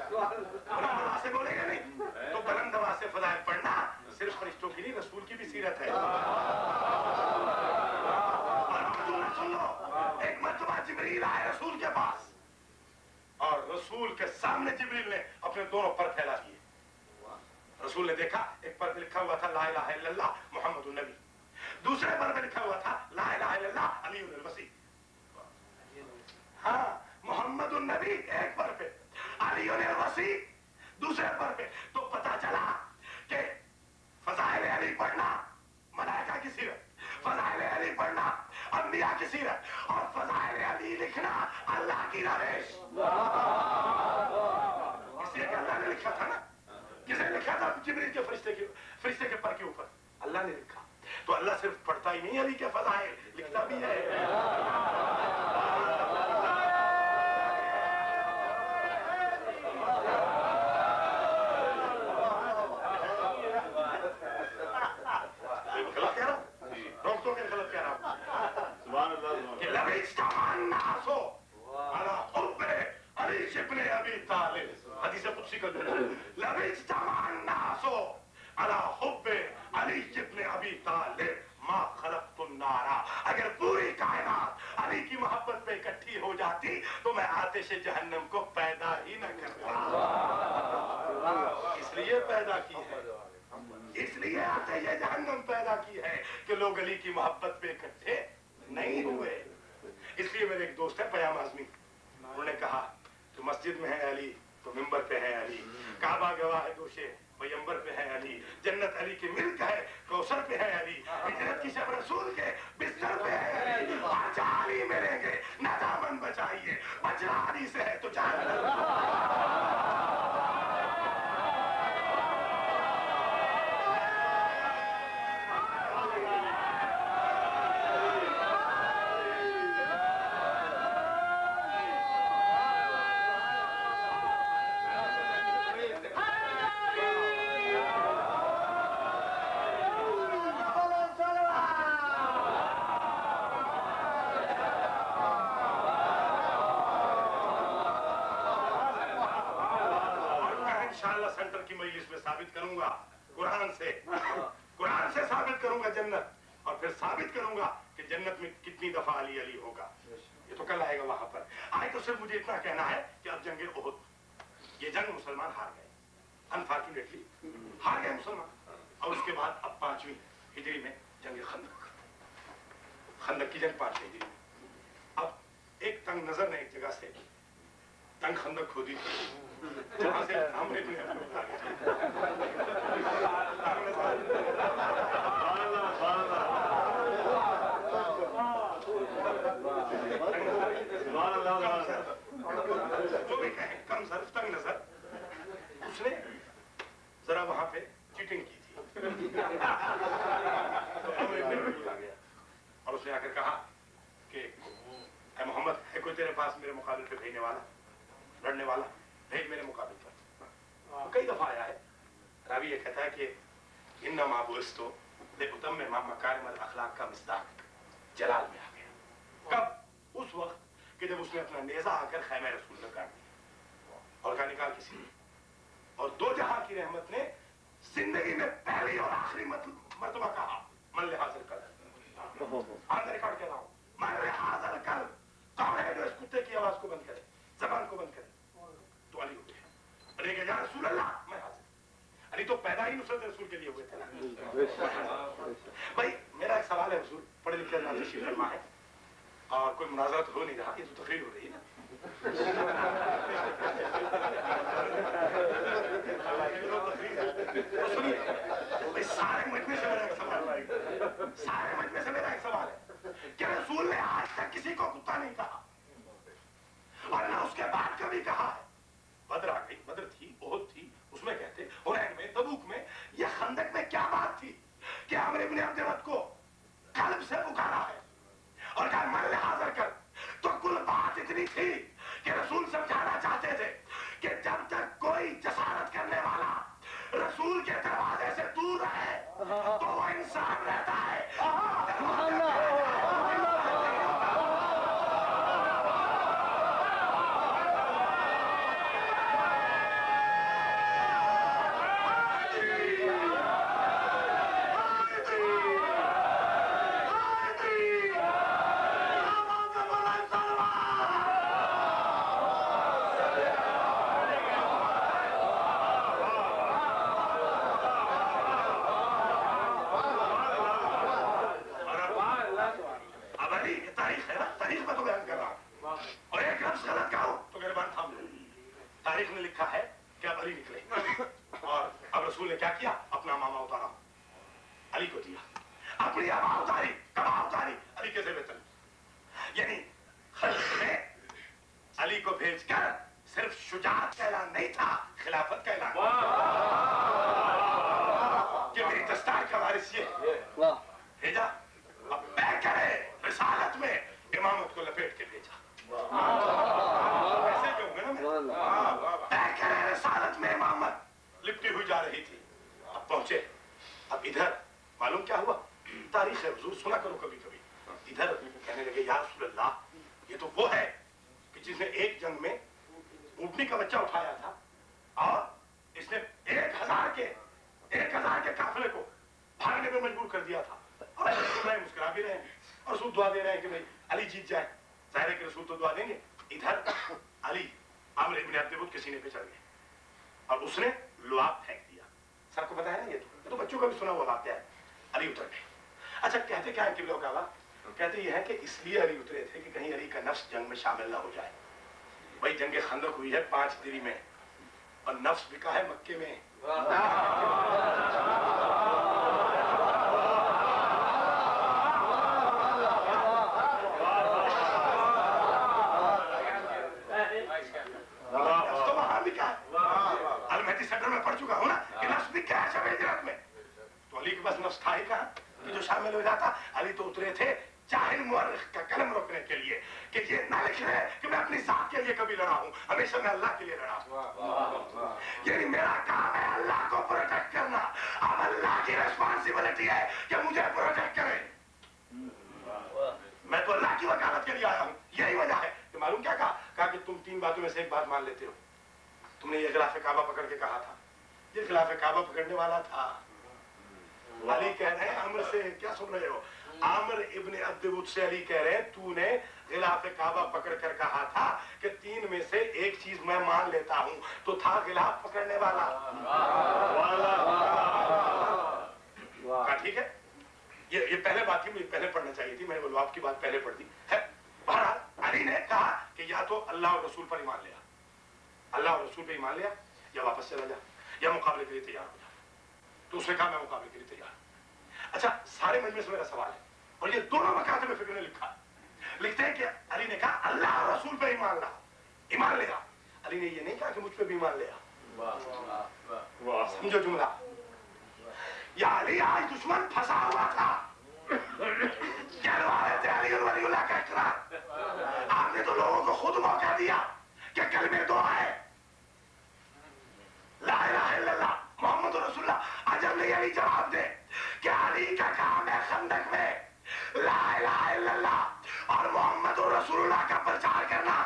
[SPEAKER 2] बुलंद आवाज से बोलेगा नहीं, तो बुलंद आवाज से फजाइल पढ़ना सिर्फ फरिश्तों की नहीं, रसूल की भी सीरत है। और सुन लो, एक मर्तबा जिब्रील आए रसूल के पास और रसूल के सामने जिब्रील ने अपने दोनों पर फैला दिए। रसूल ने देखा एक पर लिखा हुआ था ला इलाहा इल्लल्लाह मुहम्मदुन नबी, दूसरे पर लिखा हुआ था ला इलाहा इल्लल्लाह अलीयुल वसी। हाँ, मुहम्मदुन नबी एक पर पे, अलीयुल वसी दूसरे पर पे। तो पता चला कि फज़ाइल अली पढ़ना मलाइका की सीरत, फज़ाइल अली पढ़ना अंबिया की सीरत और फज़ाइल अली लिखना अल्लाह की रविश। इसलिए अल्लाह ने लिखा था ना, किसने लिखा था? जिब्रील के फरिश्ते के पर के ऊपर अल्लाह ने लिखा। तो अल्लाह सिर्फ पढ़ता ही नहीं अली के फज़ाइल, लिखता भी है। गलत कह रहा हूं? रोक दो के गलत कह रहा हूं। कि लबिस्तमान्नासो अला हुब्बे अली इब्ने अबी तालिब, हदीस कुदसी का लबिस्तमान्नासो अला हुब्बे अली इब्ने अबी तालिब मा खलक़तुन नारा। अगर पूरी कायनात अली की मोहब्बत पे इकट्ठी हो जाती तो मैं आतिश जहन्नम को पैदा ही न करता। इसलिए पैदा की है, इसलिए आतिश जहन्नम पैदा की है कि लोग अली की मोहब्बत पे इकट्ठे नहीं हुए। इसलिए मेरे एक दोस्त है पयाम आजमी, उन्होंने कहा तो मस्जिद में है अली तो मिंबर पे है अली, काबा गवाह है दोषे पैगंबर पे है अली, जन्नत अली की मिल्क है, कौसर पे है अली, हिजरत की शब रसूल के बिस्तर पे है अली, आज अली मिलेंगे ना दामन बचाइए, बचना अली से है तो जान। सेंटर की मजलिस में साबित करूंगा कुरान से साबित करूंगा जन्नत, और फिर साबित करूंगा कि जन्नत में कितनी दफा अली अली होगा। ये तो कल आएगा वहां पर। आज तो सिर्फ मुझे इतना कहना है कि अब जंगे ओहद, ये जंग मुसलमान हार गए, अनफॉर्चुनेटली हार गए मुसलमान। और उसके बाद अब 5वीं हिजरी में जंग खंदक की जंग 5वीं हिजरी में। अब एक तंग नजर ने एक जगह से तंग खंदक खोदी, वहां से हमने भी जो भी कहें कम सर्फ तंग नजर, उसने जरा वहां पे चीटिंग की थी तो हमने आ गया और उसने आकर कहा कि मोहम्मद है कोई तेरे पास मेरे मुकाबले पे भेजने वाला, लड़ने वाला, भेज मेरे मुकाबले पर। कई दफा आया है। रावी ये कहता है कि इन्नमा बुइस्तु लिउतम्मिम मकारिम अल-अखलाक का मिस्दाक जलाल में आ गया। कब? उस वक्त कि जब उसने अपना नेजा आकर खैमे रसूल में काट दिया और कहा निकाल किसी ने। और दो जहां की रहमत ने जिंदगी में पहली और आखिरी मर्तबा कहा मन लिहाजल कल, आंदर रिकॉर्ड कह रहा हूं, मन लिहाजल कल। कौन है जो इस कुत्ते की आवाज को बंद करे, जबान को बंद करे? तो अली हुए। अली के या रसूल अल्लाह, मैं हाजिर। अली तो पैदा ही नुसरत रसूल के लिए हुए थे ना। भाई मेरा एक सवाल है हुजूर, पढ़े लिखे अल्लाह से शिफा फरमा है और कोई मुनाजरा तो हो नहीं रहा, ये तो तकरीर हो रही है ना। तो सुनिए भाई, सारे मजमे से मेरा एक सवाल है कि रसूल ने आज तक किसी को कुत्ता नहीं कहा और ना उसके बाद कभी कहा है। बदर आ गई, बदर थी, ओहद थी, उसमें कहते हुनैन में, तबूक में, या खंदक में क्या बात थी कि आमिर इब्न अब्द वद को कल्ब से पुकारा है और कहा मन हाजिर कर। तो कुल बात इतनी थी कि रसूल समझाना चाहते थे कि जब तक कोई जसारत करने वाला रसूल के दरवाजे से दूर रहे तो वो इंसान रहता है। तारीख ने लिखा है कि अब अली निकले और अब रसूल ने क्या किया, अपना मामा उतारा, अली को दिया, अपनी आमा उतारी, कमा उतारी, अली के जेब तल। यानी खल्क में अली को भेजकर सिर्फ शुजाअत का ऐलान नहीं था, खिलाफत का ऐलान। कि मेरी दस्तार का वारिस ये भेजा, अब तय करे रिसालत में इमामत को लपेट के भेजा। ऐसे कहूंगा ना मैं, तय करे रिसालत में इमामत लिपटी हुई जा रही थी। अब पहुंचे, अब इधर मालूम क्या हुआ, तारीख है हुजूर, सुना करो कभी कभी। इधर कहने लगे या रसूल अल्लाह, ये तो वो है कि जिसने एक जंग में ऊँटनी का बच्चा उठाया था और इसने 1000 के काफिले को भागने में मजबूर कर दिया था। और रसूल मुस्कुरा भी रहे हैं और रसूल दुआ दे रहे हैं कि भाई अली जीत जाए। जाहिर है कि रसूल तो दुआ देंगे। इधर अली आमिर इब्न अब्द वद के सीने पे चढ़ गए और उसने लुआब फेंक दिया। सबको पता है ना, ये तो बच्चों का भी सुना हुआ वाक़या है। अली उतर गए। अच्छा कहते क्या है किबला काबा, कहते ये है कि इसलिए अली उतरे थे कि कहीं अली का नफ्स जंग में शामिल ना हो जाए। भाई जंग खंदक हुई है 5 हिजरी में और नफ्स बिका है मक्के में। तो वहां बिका है। अलमहदी सेंटर में पढ़ चुका हूं ना कि नफ्स बिका है शब हिजरत में। तो अली के पास नफ्स था ही कहां कि जो शामिल हो जाता। अली तो उतरे थे जाहिल मुअर्रिख का कलम रोकने के लिए कि ये ना लिख रहे कि मैं अपनी जात के लिए कभी लड़ा हूं, हमेशा मैं अल्लाह के लिए लड़ा हूं। यानी मेरा काम है अल्लाह को प्रोटेक्ट करना। अब अल्लाह की रिस्पांसिबिलिटी है कि मुझे प्रोटेक्ट करे। मैं तो अल्लाह की वकालत के लिए आया हूं। यही वजह है कि मालूम क्या कहा कि तुम 3 बातों में से एक बात मान लेते हो। तुमने ये खिलाफ काबा पकड़ के कहा था, ये खिलाफ काबा पकड़ने वाला था। अली कह रहे हैं अमर से, क्या सुन रहे हो? आमिर इब्न अब्दुवुद से अली कह रहे हैं तूने खिलाफ काबा पकड़ कर कहा था कि 3 में से एक चीज मैं मान लेता हूं, तो था खिलाफ पकड़ने वाला। ठीक है, ये पहले बात थी, मुझे पहले पढ़ना चाहिए थी, मैंने बोलो आपकी बात पहले पढ़ दी है। बहरहाल अली ने कहा कि या तो अल्लाह और रसूल पर ईमान लिया, अल्लाह और रसूल पर ईमान लिया, या वापस चला जा, या मुकाबले के लिए तैयार हो जा। तो उसने कहा मैं मुकाबले के लिए तैयार। अच्छा, सारे मजलिस में मेरा सवाल है, और ये दोनों मकातब में फिक्र ने लिखा, लिखते हैं कि अली ने कहा अल्लाह और रसूल पे ईमान ला, ईमान लेगा। अली ने ये नहीं कहा कि मुझ पे भी ईमान लेगा। समझो जुमला, या अली आज दुश्मन फंसा हुआ था, कहलवा रहे थे अली वलीउल्लाह का इकरार। आपने तो लोगों को खुद मौका दिया कि कलमे दो आए, ला इलाहा इल्लल्लाह मोहम्मद रसूलुल्लाह। अजब नहीं अली जवाब दे कि अली का काम है खंदक में ला इलाहा इल्लल्लाह और मोहम्मद रसूलुल्लाह का प्रचार करना।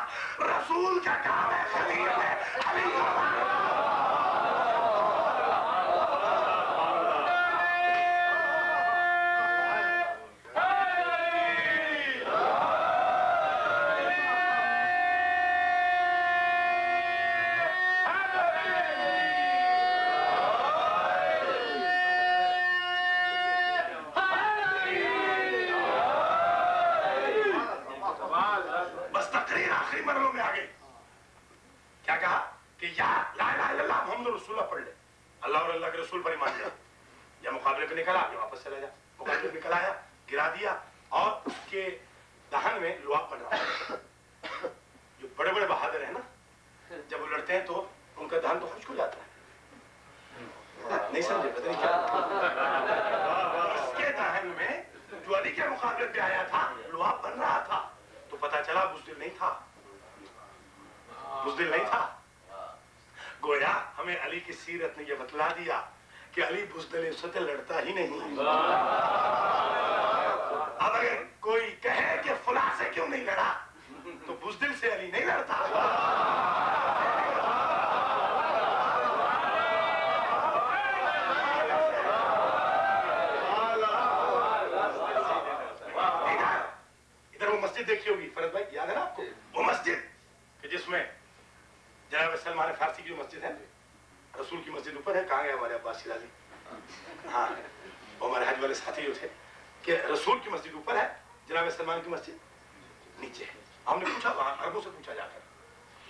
[SPEAKER 2] रसूल का काम है खलील में अली का। रसूल पर ईमान लिया, या मुकाबले पे निकला या वापस चला जा। मुकाबले पे निकल आया, गिरा दिया और उसके दहन में लुआब बन रहा है। जो बड़े बड़े बहादुर है ना, जब वो लड़ते हैं तो उनका दहन तो खुश्क हो जाता है। नहीं समझे? पता नहीं क्या उसके दहन में जो अली के मुकाबले पे आया था लुआब बन रहा था, तो पता चला बुज़दिल नहीं था, बुज़दिल नहीं था। गोया हमें अली की सीरत ने यह बतला दिया कि अली बुज़दिल से लड़ता ही नहीं। अब अगर कोई कहे कि फुला से क्यों नहीं लड़ा, तो बुज़दिल से अली नहीं लड़ता। इधर वो मस्जिद देखी होगी फरद भाई, याद है ना आपको? वो मस्जिद कि जिसमें जनाब सलमान फारसी की जो मस्जिद है, रसूल की मस्जिद ऊपर है। कहाँ गए हमारे अब्बास शिराजी? हाँ, वो हमारे हज वाले साथी जो थे कि रसूल की मस्जिद ऊपर है, जनाब सलमान की मस्जिद नीचे है। हमने पूछा, वहां अरबों से पूछा जाकर,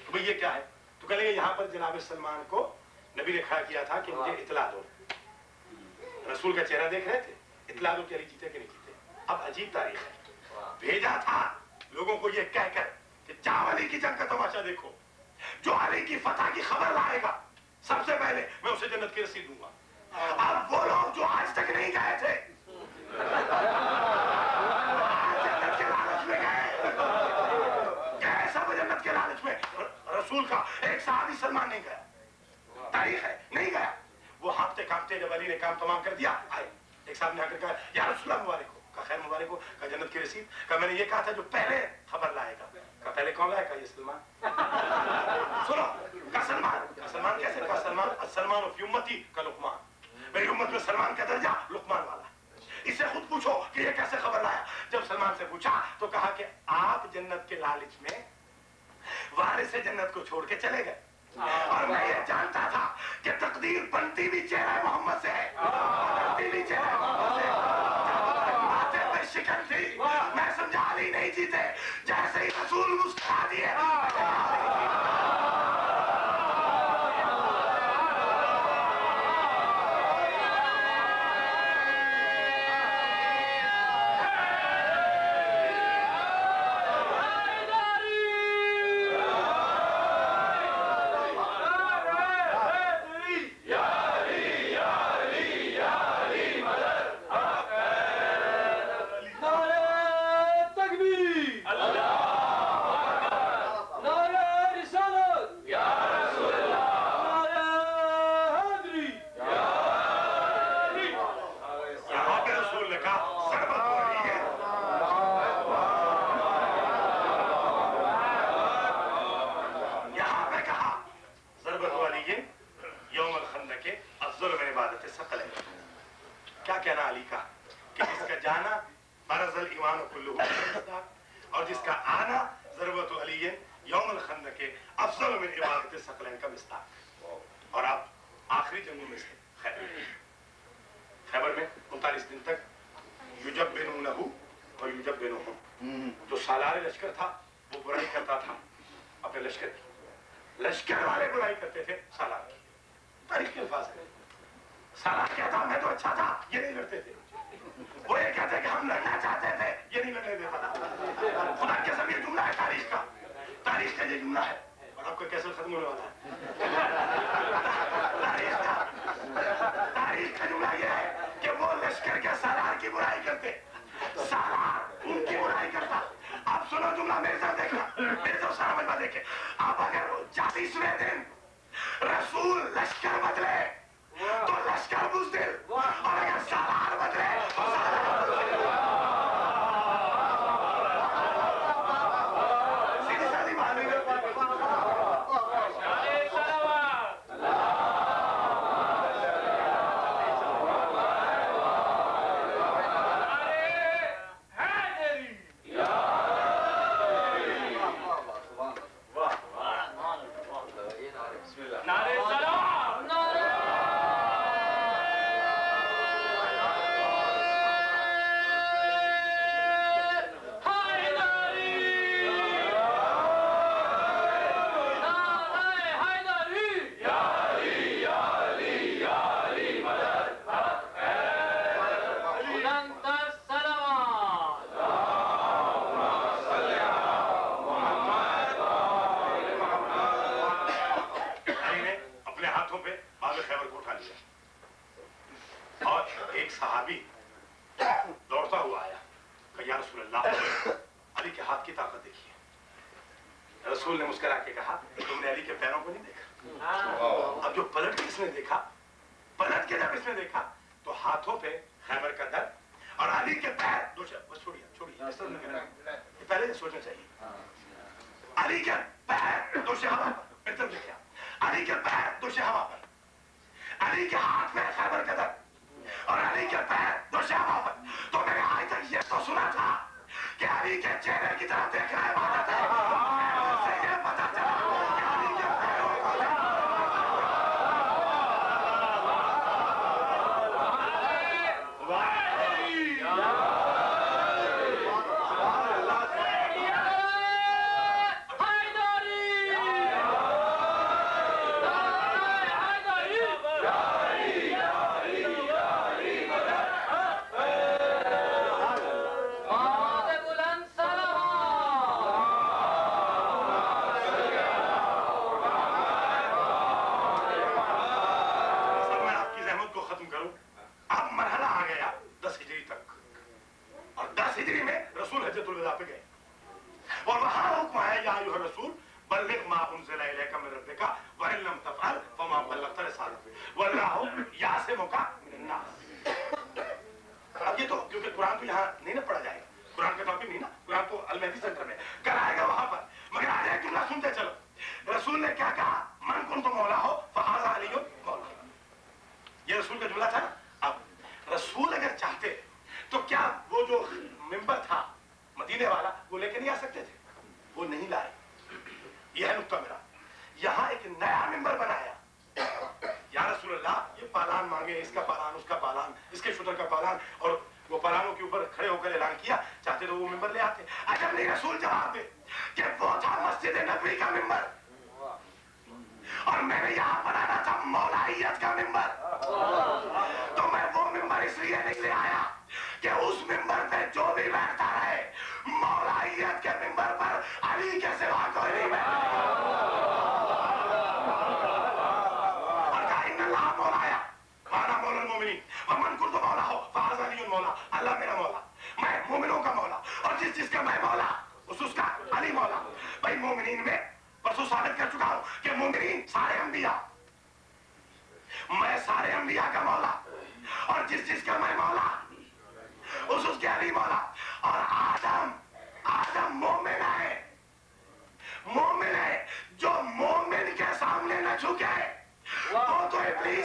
[SPEAKER 2] तो भाई ये क्या है? तो कह लगे यहाँ पर जनाब सलमान को नबी ने खड़ा किया था कि मुझे इतला दो। रसूल का चेहरा देख रहे थे, इतला दो कि अली जीते कि नहीं जीते। अब अजीब तारीख है, भेजा था लोगों को ये कहकर कि जाओ अली की जंग का तमाशा देखो, जो अली की फतह की खबर लाएगा सबसे पहले मैं उसे जन्नत की रसीद दूंगा। अब वो लोग जो आज तक नहीं गए थे जन्नत के लालच में गए सब जन्नत के लालच में। रसूल का एक साहबी सलमान नहीं गया, तारीख है नहीं गया। वो हाफते कांपते जब अली ने काम तमाम कर दिया आए, एक साहब ने आकर कहा या रसूलुल्लाह मुबारक हो, कहा खैर मुबारक हो, कहा जन्नत की रसीद, कहा मैंने ये कहा था जो पहले खबर लाएगा। कहा पहले कौन लाएगा? ये सलमान। सुनो, कहा सलमान। कहा सलमान कैसे? कहा सलमान सलमान ऑफ उम्मती का लुकमान, मेरी उम्मत में सलमान का दर्जा लुकमान वाला। इससे खुद पूछो कि ये कैसे खबर लाया। जब सलमान से पूछा तो कहा कि आप जन्नत के लालच में वारिस से जन्नत को छोड़ के चले गए, और मैं ये जानता था कि तकदीर बनती भी चेहरा मोहम्मद से है, बनती भी चेहरा मोहम्मद से। बातें में शिकन थी, मैं समझा अली नहीं जीते। जैसे ही रसूल मुस्कुरा दिए कहना अली का कि जिसका जाना बरज़ल ईमान कुल्लुहु और जिसका आना ज़रूरत अली यौमुल खंदक के अफज़ल मिन इबादत सकलैन का मिस्ताक। और अब आखिरी जंगों में से खैबर में 39 दिन तक युजब्बिनूनहु और युजब्बिनूहुम, जो सालार लश्कर था वो बुराई करता था अपने लश्कर की, लश्कर वाले बुराई करते थे सालार की। तारीख के अल्फाज है, सालार कहता मैं तो अच्छा था, ये नहीं लड़ते थे। वो ये कहते कि हम लड़ना चाहते थे, ये नहीं लड़ने देता था। खुदा के सब ये जुमला है तारीख का ये जुमला है। और आपका कैसे खत्म होने वाला है? तारीख का जुमला ये है कि वो लश्कर के सालार की बुराई करते, सालार उनकी बुराई करता। आप सुनो जुमला मेरे साथ देखना, मेरे साथ सारा मजमा देखे। आप अगर 40वें दिन रसूल लश्कर बदले तो लश्कर बुज़दिल, और अगर सालार बदले तो सालार बुज़दिल। सीधी सादी बात है। रसूल ने मुस्कुरा के कहा तुमने अली के पैरों को नहीं देखा? अब जो पलट के इसने देखा, पलट के जब इसने देखा तो हाथों पे खैबर का दर और अली के पैर दो बस छोड़िए पहले सोचना चाहिए। अली के पैर दो हवा पर, एकदम देखिए अली के पैर दो हवा पर, अली के हाथ में खैबर का दर और अली के पैर दो हवा पर। तो मैंने आज तक ये तो सुना था कि अली के चेहरे की तरफ देखना इबादत है, ये पता चला कि अली के पैरों को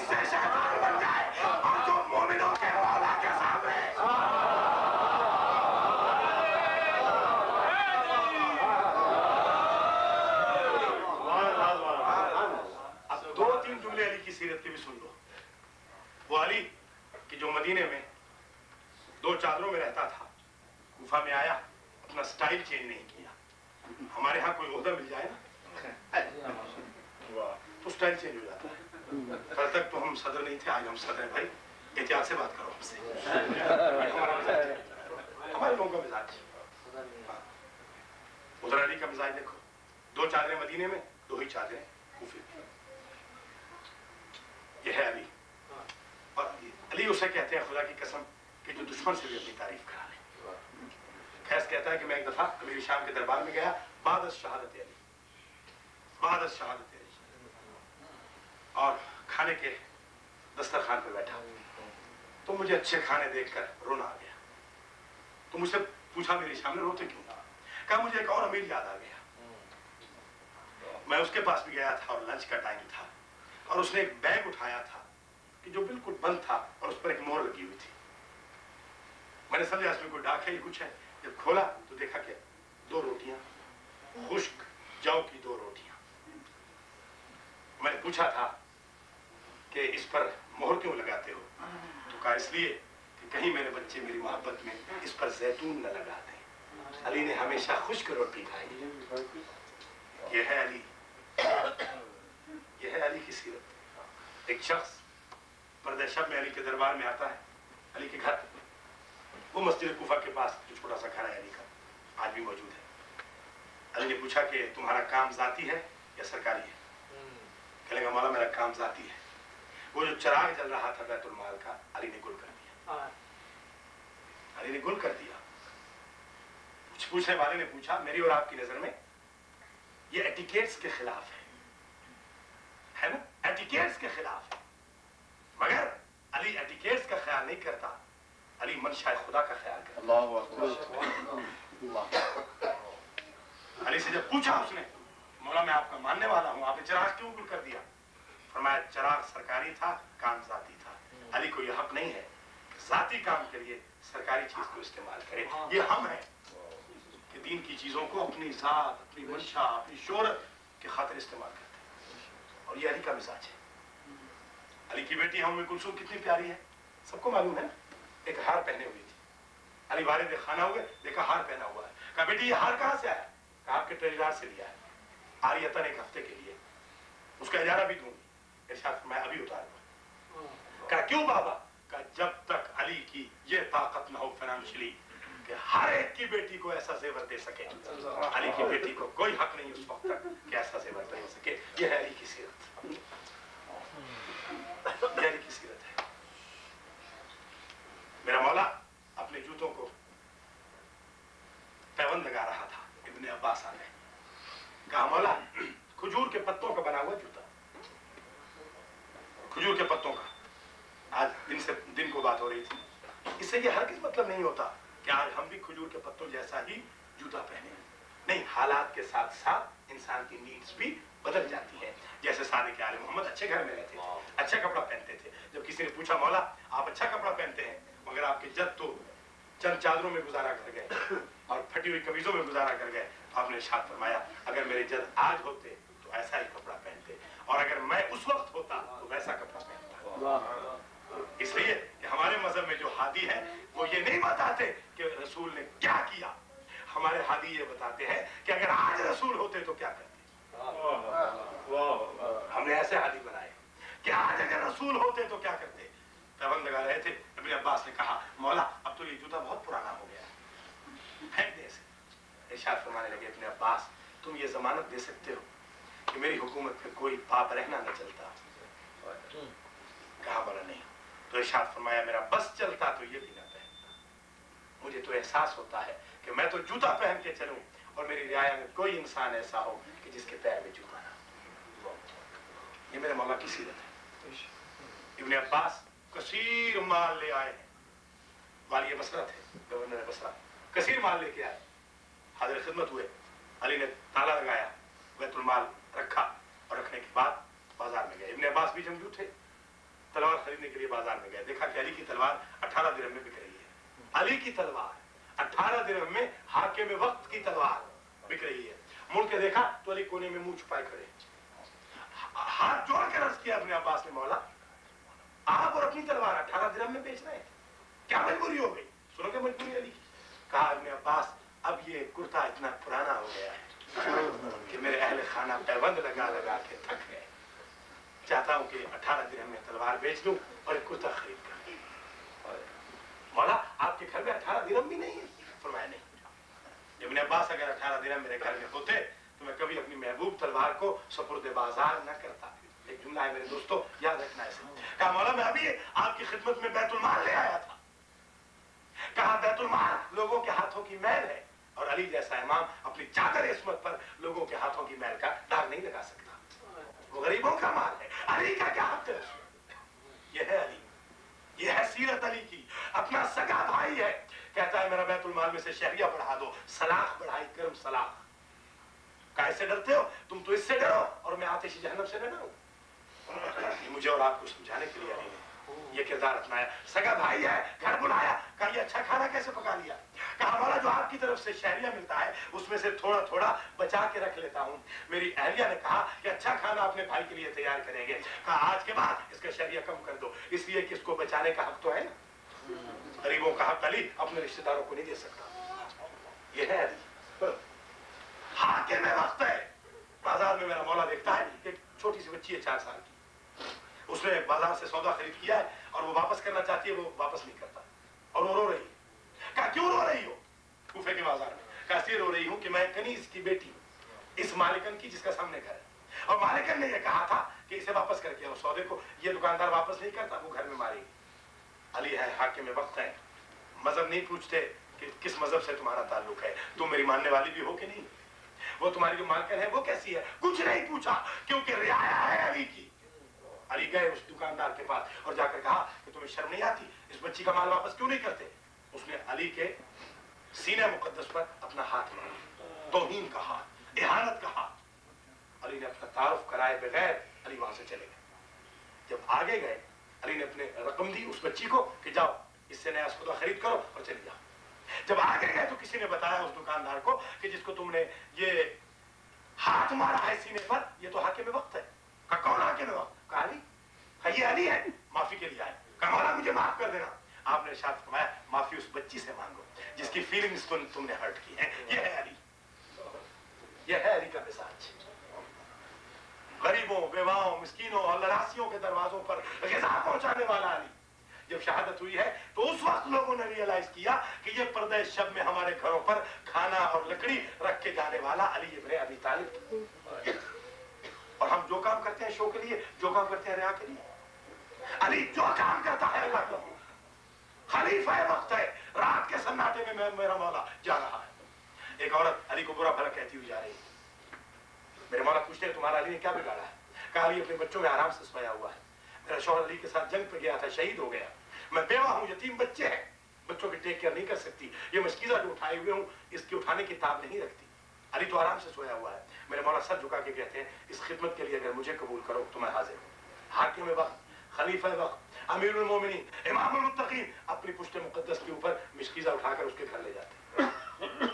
[SPEAKER 2] से शैतान बन जाए और जो मोमिनों के मौला के मदीने में 2 चादरों में रहता था, गुफा में आया, अपना स्टाइल चेंज नहीं किया। हमारे यहाँ कोई ओहदा मिल जाए ना तो स्टाइल चेंज हो जाता है। कल तक तो हम सदर नहीं थे, आज हम सदर हैं। भाई एहतियात से बात करो हमसे। हमारे लोगों का मिजाज, उधर अली का मिजाज देखो, 2 चादरें मदीने में, 2 ही चादरें कूफे में। ये है अली। और अली उसे कहते हैं खुदा की कसम कि जो दुश्मन से भी अपनी तारीफ करा ले। फैज कहता है कि मैं एक दफा अमीर शाम के दरबार में गया, बाद शहादत अली, बाद शहादत अली, और खाने के दस्तरखान पे बैठा तो मुझे अच्छे खाने देखकर रोना आ गया। तो मुझसे पूछा मेरे सामने रोते क्यों? कहा मुझे एक और अमीर याद आ गया। मैं उसके पास भी गया था और लंच का टाइम था, और उसने एक बैग उठाया था कि जो बिल्कुल बंद था और उस पर एक मोहर लगी हुई थी। मैंने समझा इसमें कोई डाक है, ये कुछ है। जब खोला तो देखा क्या, 2 रोटियां, खुश्क जौ की 2 रोटियां। मैंने पूछा था कि इस पर मोहर क्यों लगाते हो? तो कहा इसलिए कि कहीं मेरे बच्चे मेरी मोहब्बत में इस पर जैतून न लगा दें। अली ने हमेशा खुश्क रोटी खाई। ये है अली, ये है अली की सीरत। एक शख्स पर्दे शब में अली के दरबार में आता है, अली के घर, वो मस्जिद कुफा के पास जो छोटा सा घर है अली का, आज भी मौजूद है। अली ने पूछा कि तुम्हारा काम जाती है या सरकारी है? कहने का मौला मेरा काम जाती है। वो जो चिराग जल रहा था बैतुल माल का, अली ने गुल कर दिया। अली ने गुल कर दिया। पूछने वाले ने पूछा, मेरी और आपकी नजर में ये एटिकेट्स के खिलाफ है ना? एटिकेट्स के खिलाफ है, मगर अली एटिकेट्स का ख्याल नहीं करता, अली मनशा खुदा का ख्याल करता। अली से जब पूछा उसने, मौला मैं आपका मानने वाला हूं, आपने चिराग क्यों गुल कर दिया? फरमाया चिराग सरकारी था, काम जाती था। अली को यह हक नहीं है कि जाती काम के लिए सरकारी चीज को इस्तेमाल करे। ये हम हैं कि दीन की चीजों को अपनी जात, अपनी मंशा, अपनी शोहरत के खातिर इस्तेमाल करते हैं, और ये अली का मिजाज है। अली की बेटी उम्मे कुलसूम कितनी प्यारी है, सबको मालूम है। एक हार पहने हुई थी, अली वालिद खाना हुए, देखा हार पहना हुआ है। कहा बेटी ये हार कहाँ से आया? कहा आपके ट्रेजरार से लिया है, आरियतन 1 हफ्ते के लिए, उसका इजारा भी दूंगी। इरशाद मैं अभी उतार दूंगा। कहा क्यों बाबा? कहा जब तक अली की ये ताकत न हो फाइनेंशियली कि हर एक की बेटी को ऐसा जेवर दे सके, अली की बेटी को कोई हक नहीं उस वक्त तक कि ऐसा जेवर दे सके। ये है अली की सीरत, ये अली की सीरत है। मेरा मौला अपने जूतों को पैबंद लगा रहा था, इब्ने अब्बास आ गए। कहा मौला खजूर के पत्तों का बना हुआ जूता, खजूर के पत्तों का। आज दिन को बात हो रही थी। इससे ये हरगिज़ मतलब नहीं होता कि आज हम भी खजूर के पत्तों जैसा ही जूता पहने। नहीं, हालात के साथ साथ इंसान की नीड्स भी बदल जाती है। जैसे सादिक आले मोहम्मद अच्छे घर में रहते थे, अच्छा कपड़ा पहनते थे। जब किसी ने पूछा मौला आप अच्छा कपड़ा पहनते हैं, मगर आपके जद तो चंद चादरों में गुजारा कर गए और फटी हुई कमीजों में गुजारा कर गए, तो आपने इरशाद फरमाया अगर मेरे जद आज होते तो ऐसा ही कपड़ा पहनते, और अगर मैं उस वक्त होता तो वैसा कपड़ा पहनता। इसलिए कि हमारे मजहब में जो हादी है वो ये नहीं बताते कि रसूल ने क्या किया, हमारे हादी ये बताते हैं कि अगर आज रसूल होते तो क्या करते। हमने ऐसे हादी बनाए कि आज अगर रसूल होते तो क्या करते। पैबंद लगा रहे थे, इब्ने अब्बास ने कहा मौला अब तो ये जूता बहुत पुराना हो गया, फेंक दे इसे। इरशाद फरमाने लगे इब्ने अब्बास तुम ये जमानत दे सकते हो कि मेरी हुकूमत में कोई पाप रहना न चलता? कहा बोला नहीं। तो इरशाद फरमाया मेरा बस चलता तो ये भी ना पहनता। मुझे तो एहसास होता है कि मैं तो जूता पहन के चलूं और मेरी रियाया में कोई इंसान ऐसा हो कि जिसके पैर में जूता ना। ये मेरे मौला की सीरत है। इब्ने अब्बास कसीर माल ले आए हैं, वाली बसरा थे, गवर्नर बसरा, कसीर माल लेके आए, हाजिर खिदमत हुए। अली ने ताला लगाया, बैतुल माल रखा, और रखने के बाद बाजार में गए। इब्ने अब्बास भी जंगजू थे, तलवार खरीदने के लिए बाजार में गए। देखा कि अली की तलवार 18 दिरहम में बिक रही है। अली की तलवार 18 दिरहम में, हाकिम वक्त की तलवार बिक रही है। मुड़ के देखा तो अली कोने में मुंह छुपाए खड़े, हाथ जोड़ के अर्ज किया अपने अब्बास ने मौला आप और अपनी तलवार 18 दिरहम में बेच रहे हैं। क्या मजबूरी हो गई? सुनो क्या मजबूरी अली की? कहा इब्ने अब्बास अब ये कुर्ता इतना पुराना हो गया है कि मेरे अहले खाना पैबंद लगा लगा के थक गए। चाहता हूं कि 18 दिरहम में तलवार बेच दूं और एक कुर्ता खरीद कर। मौला आपके घर में 18 दिरहम भी नहीं है? फरमाया नहीं। इब्ने अब्बास अगर 18 दिरहम मेरे घर में होते तो मैं कभी अपनी महबूब तलवार को सुपुर्द बाजार न करता। एक जुमला है मेरे दोस्तों, याद रखना है। कहा मौला मैं अभी आपकी खिदमत में बैतुल माल ले आया था। कहा बैतुल माल लोगों के हाथों की मैल है और अली जैसा इमाम अपनी चादर इस्मत पर लोगों के हाथों की मैल का दाग नहीं लगा सकता। वो गरीबों का माल है, अली का क्या हक है? ये है अली, ये है सीरत अली की। अपना सगा भाई है, कहता है मेरा बैतुल माल में से शहरिया बढ़ा दो, सलाख बढ़ाई करम सलाख। कैसे डरते हो तुम? तो इससे डरो और मैं आतिश जहन्नम से डरा हूं। मुझे और आपको समझाने के लिए अली ने ये किरदार अपनाया। सगा भाई है, घर बुलाया, कहा ये अच्छा खाना कैसे पका लिया? कहा मौला जो आपकी तरफ से शहरिया मिलता है उसमें से थोड़ा थोड़ा बचा के रख लेता हूँ। मेरी अहलिया ने कहा कि अच्छा खाना अपने भाई के लिए तैयार करेंगे। कहा आज के बाद इसका शहरिया कम कर दो, इसलिए कि इसको बचाने का हक तो है ना। गरीबों का हक अली अपने रिश्तेदारों को नहीं दे सकता। ये है अली। हाके में वक्त है। बाजार में मेरा मौला देखता है एक छोटी सी बच्ची है 4 साल की, उसने बाजार से सौदा खरीद किया है और वो वापस करना चाहती है, वो वापस नहीं करता और वो रो रही है। कहा क्यों रो रही हो? कूफे के बाजार में। कहा इसलिए रो रही हूं कि मैं कनीज की बेटी हूं, इस मालिकन की जिसका सामने घर है, और मालिकन ने यह कहा था कि इसे वापस करके आओ सौदे को। ये दुकानदार वापस नहीं करता, वो घर में मारेगी। अली है, हाके में वक्त है। मजहब नहीं पूछते कि किस मजहब से तुम्हारा ताल्लुक है, तुम मेरी मानने वाली भी हो कि नहीं, वो तुम्हारी जो मालकन है वो कैसी है, कुछ नहीं पूछा क्योंकि रियाया है अली की। अली गए उस दुकानदार के पास और जाकर कहा कि तुम्हें शर्म नहीं आती, इस बच्ची का माल वापस क्यों नहीं करते? उसने अली के सीने मुकद्दस पर अपना हाथ मारा, तौहीन का हाथ, इहानत का हाथ। अली ने अपना तारुफ कराए बगैर अली वहां से चले गए। जब आगे गए अली ने अपने रकम दी उस बच्ची को कि जाओ इससे नया सौदा खरीद करो और चले जाओ। जब आगे गए तो किसी ने बताया उस दुकानदार को कि जिसको तुमने ये हाथ मारा है सीने पर, ये तो हाके में वक्त है। कहा कौन हाके में वक्त? कहा अली। ये अली है, माफी के लिए आए। कहा मौला मुझे माफ कर देना। आपने इरशाद फरमाया माफी उस बच्ची से मांगो जिसकी फीलिंग्स तुमने हर्ट की हैं। ये है अली, ये है अली का मिजाज। गरीबों, बेवाओं, मिस्कीनों और लड़ासियों के दरवाजों पर ग़िज़ा पहुंचाने वाला अली। जब शहादत हुई है तो उस वक्त लोगों ने रियलाइज किया कि ये पर्दे शब में हमारे घरों पर खाना और लकड़ी रख के जाने वाला अली इब्ने अबी तालिब। और हम जो काम करते हैं शो के लिए, जो काम करते हैं रिया के लिए, अली जो काम करता है अल्लाह का खलीफा वक्त है। रात के सन्नाटे में मेरा मौला जा रहा है, एक औरत अली को बुरा भला कहती हुई जा रही है। मेरे मौला पूछते हैं तुम्हारा अली ने क्या बिगाड़ा है? कहा अली अपने बच्चों में आराम से सोया हुआ है, मेरा शौहर अली के साथ जंग पे गया था, शहीद हो गया, मैं बेवा हूं, यतीम बच्चे हैं, बच्चों की टेक केयर नहीं कर सकती, ये मशकीज़ा जो उठाए हुए हूं इसकी उठाने की ताब नहीं रखती। अली तो आराम से सोया हुआ है। मेरे मौला सर झुका के कहते हैं इस खिदमत के लिए अगर मुझे कबूल करो तो मैं हाजिर हूं। हाकिम वक्त, खलीफा वक्त, अमीरुल मोमिनीन, इमामुल मुत्तकीन अपनी पुश्ते मुकद्दस के ऊपर मशकीज़ा उठाकर उसके घर ले जाते हैं।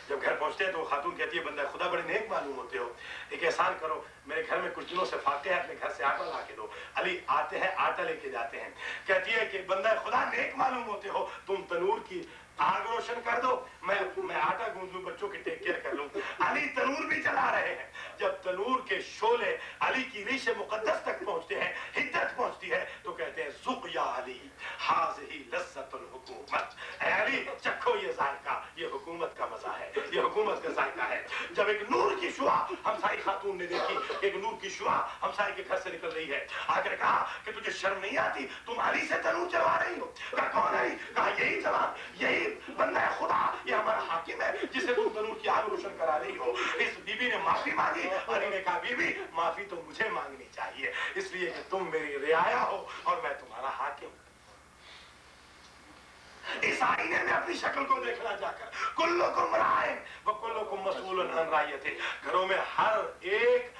[SPEAKER 2] जब घर पहुंचते हैं तो खातून कहती है बंदा खुदा बड़े नेक मालूम होते हो, एक एहसान करो, मेरे घर में कुछ दिनों से फाके है, अपने घर से आटा ला के दो। अली आते हैं, आटा लेके जाते हैं। कहती है कि बंदा खुदा नेक मालूम होते हो, तुम तनूर की आग रोशन कर दो, मैं आटा गूंद लूं, बच्चों की टेक केयर कर लूं। अली तनूर भी चला रहे हैं। जब तनूर के शोले अली की रीशे मुकद्दस तक पहुंचते हैं, हिद्दत पहुंचती है, तो कहते हैं ज़ुक़ या अली हाज़िही लज़्ज़तुल हुकूमत। अली चखो ये जायका, ये हुकूमत का मजा है, ये हुकूमत का जायका है। जब एक नूर की शुआ हमसाई खातून ने देखी, एक नूर की शुआ हमसाई के घर से निकल रही है, आकर कहा कि तुझे शर्म नहीं आती, तुम अली से तनूर चलवा रही हो? कहा कौन अली? कहा यही जवान, यही बंदा है खुदा, ये हमारा हाकिम है जिसे तुम तनूर की आग रोशन करा रही हो। इस बीबी ने माफी मांगी। अली ने कहा बीबी माफी तो मुझे मांगनी चाहिए, इसलिए कि तुम मेरी रियाया हो और मैं तुम्हारा हाकिम। इस आईने में अपनी शक्ल को देखना जाकर, कुल्लुकुम राइन व कुल्लुकुम मसऊलुन अन राइयतिही। घरों में हर एक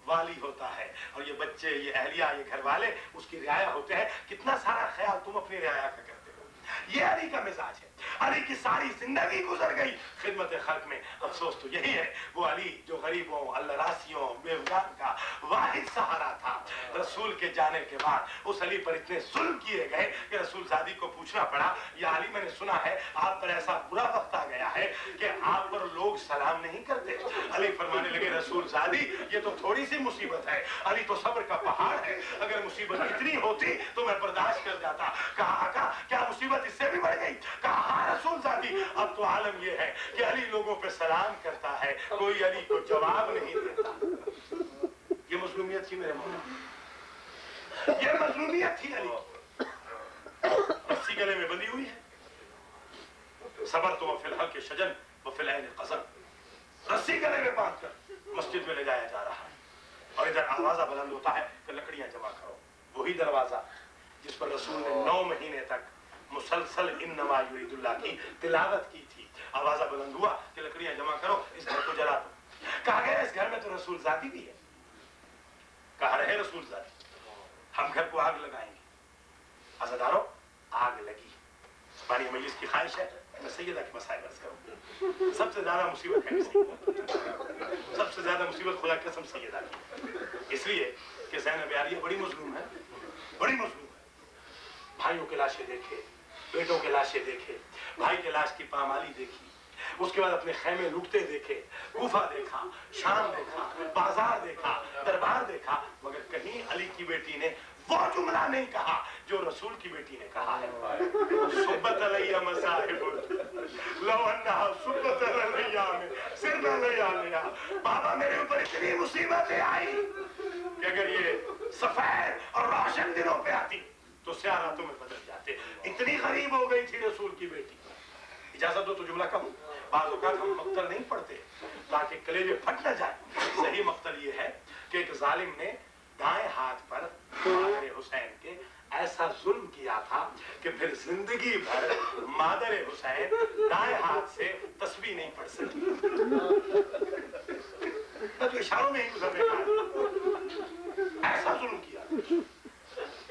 [SPEAKER 2] वाली होता है और ये बच्चे, ये अहलिया, ये घर वाले उसकी रियाया होते हैं। कितना सारा ख्याल तुम अपनी रियाया का करते हो। ये अली का मिजाज है। अली की सारी जिंदगी गुजर गई खिदमत खल्क में। अफसोस तो यही है वो अली जो गरीबों, अल्लारासियों, बेवगान का वाहिद सहारा था। रसूल के जाने के बाद उस अली पर इतने जुल्म किए गए कि रसूल ज़ादी को पूछना पड़ा, या अली मैंने सुना है आप पर ऐसा बुरा वक्त आ गया है कि आप पर लोग सलाम नहीं करते। अली फरमाने लगे रसूल ज़ादी ये तो थोड़ी सी मुसीबत है, अली तो सब्र का पहाड़ है, अगर मुसीबत इतनी होती तो मैं बर्दाश्त कर जाता। कहा आका क्या मुसीबत इससे भी बढ़ गई? कहा हाँ रसूल ज़ादी अब तो आलम ये है कि अली लोगों पे सलाम करता है, कोई अली को जवाब नहीं देता। ये मजलूमियत थी मेरे मौला, ये मजलूमियत थी अली की। रस्सी गले में बंधी हुई है, सबर तो वह फिलहाल के शजन व फिलहाल कसम, रस्सी गले में बांध कर मस्जिद में ले जाया जा रहा है और इधर आवाजा बुलंद होता है कि लकड़ियां जमा करो। वही दरवाजा जिस पर रसूल ने 9 महीने तक मुसलसल इन्नमा युरीदुल्लाह की तिलावत की थी। आवाजा बुलंद हुआ कि लकड़ियां जमा करो, इस घर को जला दो। कहा गया इस घर में तो रसूल ज़ादी भी है। कहा रहे रसूल ज़ादी हम घर को आग लगाएंगे। अज़ादारों आग लगी। हमारी मजलिस की ख्वाहिश है मैं सैयदा के मसाइल अर्ज़ करूं। सबसे ज्यादा मुसीबत है सबसे ज्यादा मुसीबत खुदा कसम सैयदा की, इसलिए कि ज़ैनब यारिया बड़ी मजलूम है, बड़ी मजलूम है। भाइयों के लाशें देखे, बेटों के लाशें देखे, भाई के लाश की पामाली देखी, उसके बाद अपने खेमे लूटते देखे, कूफा देखा, शाम देखा, बाजार देखा, दरबार देखा, मगर कहीं अली की बेटी ने वो जुमला नहीं कहा जो रसूल की बेटी ने कहा है। सुब्बत अलैया मसाहिबुल लौ अन्नहा सुब्बत अलैया में सिरना लैया लिया। बाबा मेरे ऊपर इतनी मुसीबतें आई कि अगर ये सफेद और रोशन दिनों पे आती तो स्याह रातों में बदल जाते। इतनी गरीब हो गई थी रसूल की बेटी। इजाजत दो तो जुमला कहूं, बाज़ औक़ात हम मक़तल नहीं पढ़ते ताकि कलेजे फट न जाए। सही मक़तल ये है कि एक जालिम ने दाएं हाथ पर मादर हुसैन के ऐसा जुल्म किया था कि फिर जिंदगी भर मादर हुसैन दाएं हाथ से तस्बीह नहीं पढ़ सकी। तो इशारों में ही गुजरने का ऐसा जुल्म किया।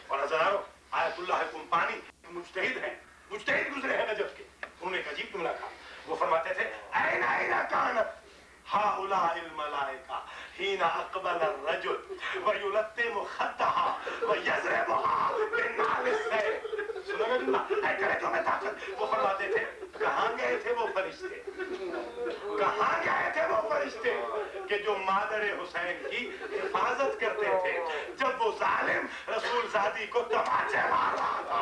[SPEAKER 2] और हज़ारों आयतुल्लाह कुम्पानी मुज्तहिद हैं, मुज्तहिद गुजरे हैं नजफ के। उन्होंने एक अजीब जुमला कहा। वो फरमाते थे ऐना ऐना कानत हाउलाइल मलाइका हीना अक़बल अर्रजुल व युलत्तिमु खद्दहा व यज़रिबुहा बिन्नालिस सैफ। सुनोगे जुमला ऐ करे जो मैं ताकत। वो फरमाते थे कहाँ गए थे वो फरिश्ते, कहाँ गए थे वो फरिश्ते कि जो मादर हुसैन की हिफाजत करते थे जब वो जालिम रसूल ज़ादी को तमाचे मार रहा था।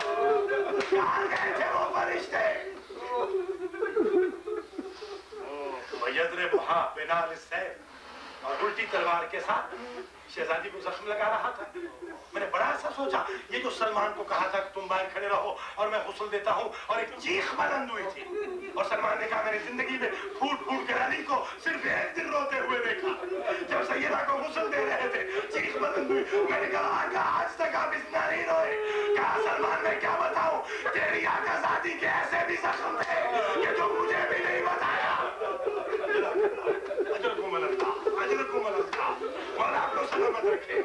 [SPEAKER 2] कहाँ गए थे वो फरिश्ते? यज़रिबुहा बिन्नालिस सैफ, और उल्टी तलवार के साथ शहजादी को जख्म लगा रहा था। मैंने बड़ा सा सोचा ये जो सलमान को कहा था कि तुम बाहर खड़े रहो और मैं गुस्ल देता हूँ, और एक चीख बुलंद हुई थी और सलमान ने कहा मैंने जिंदगी में फूट फूट कर अली को सिर्फ एक दिन रोते हुए देखा। जब सैयदा को गुस्ल दे रहे थे चीख बुलंद हुई। मैंने कहा आका आज तक आप इतना नहीं रोए। कहा सलमान मैं क्या बताऊं तेरी आका ज़ादी के ऐसे भी जख्म थे कि जो मुझे भी नहीं बताया। मौला आपको सलामत रखे।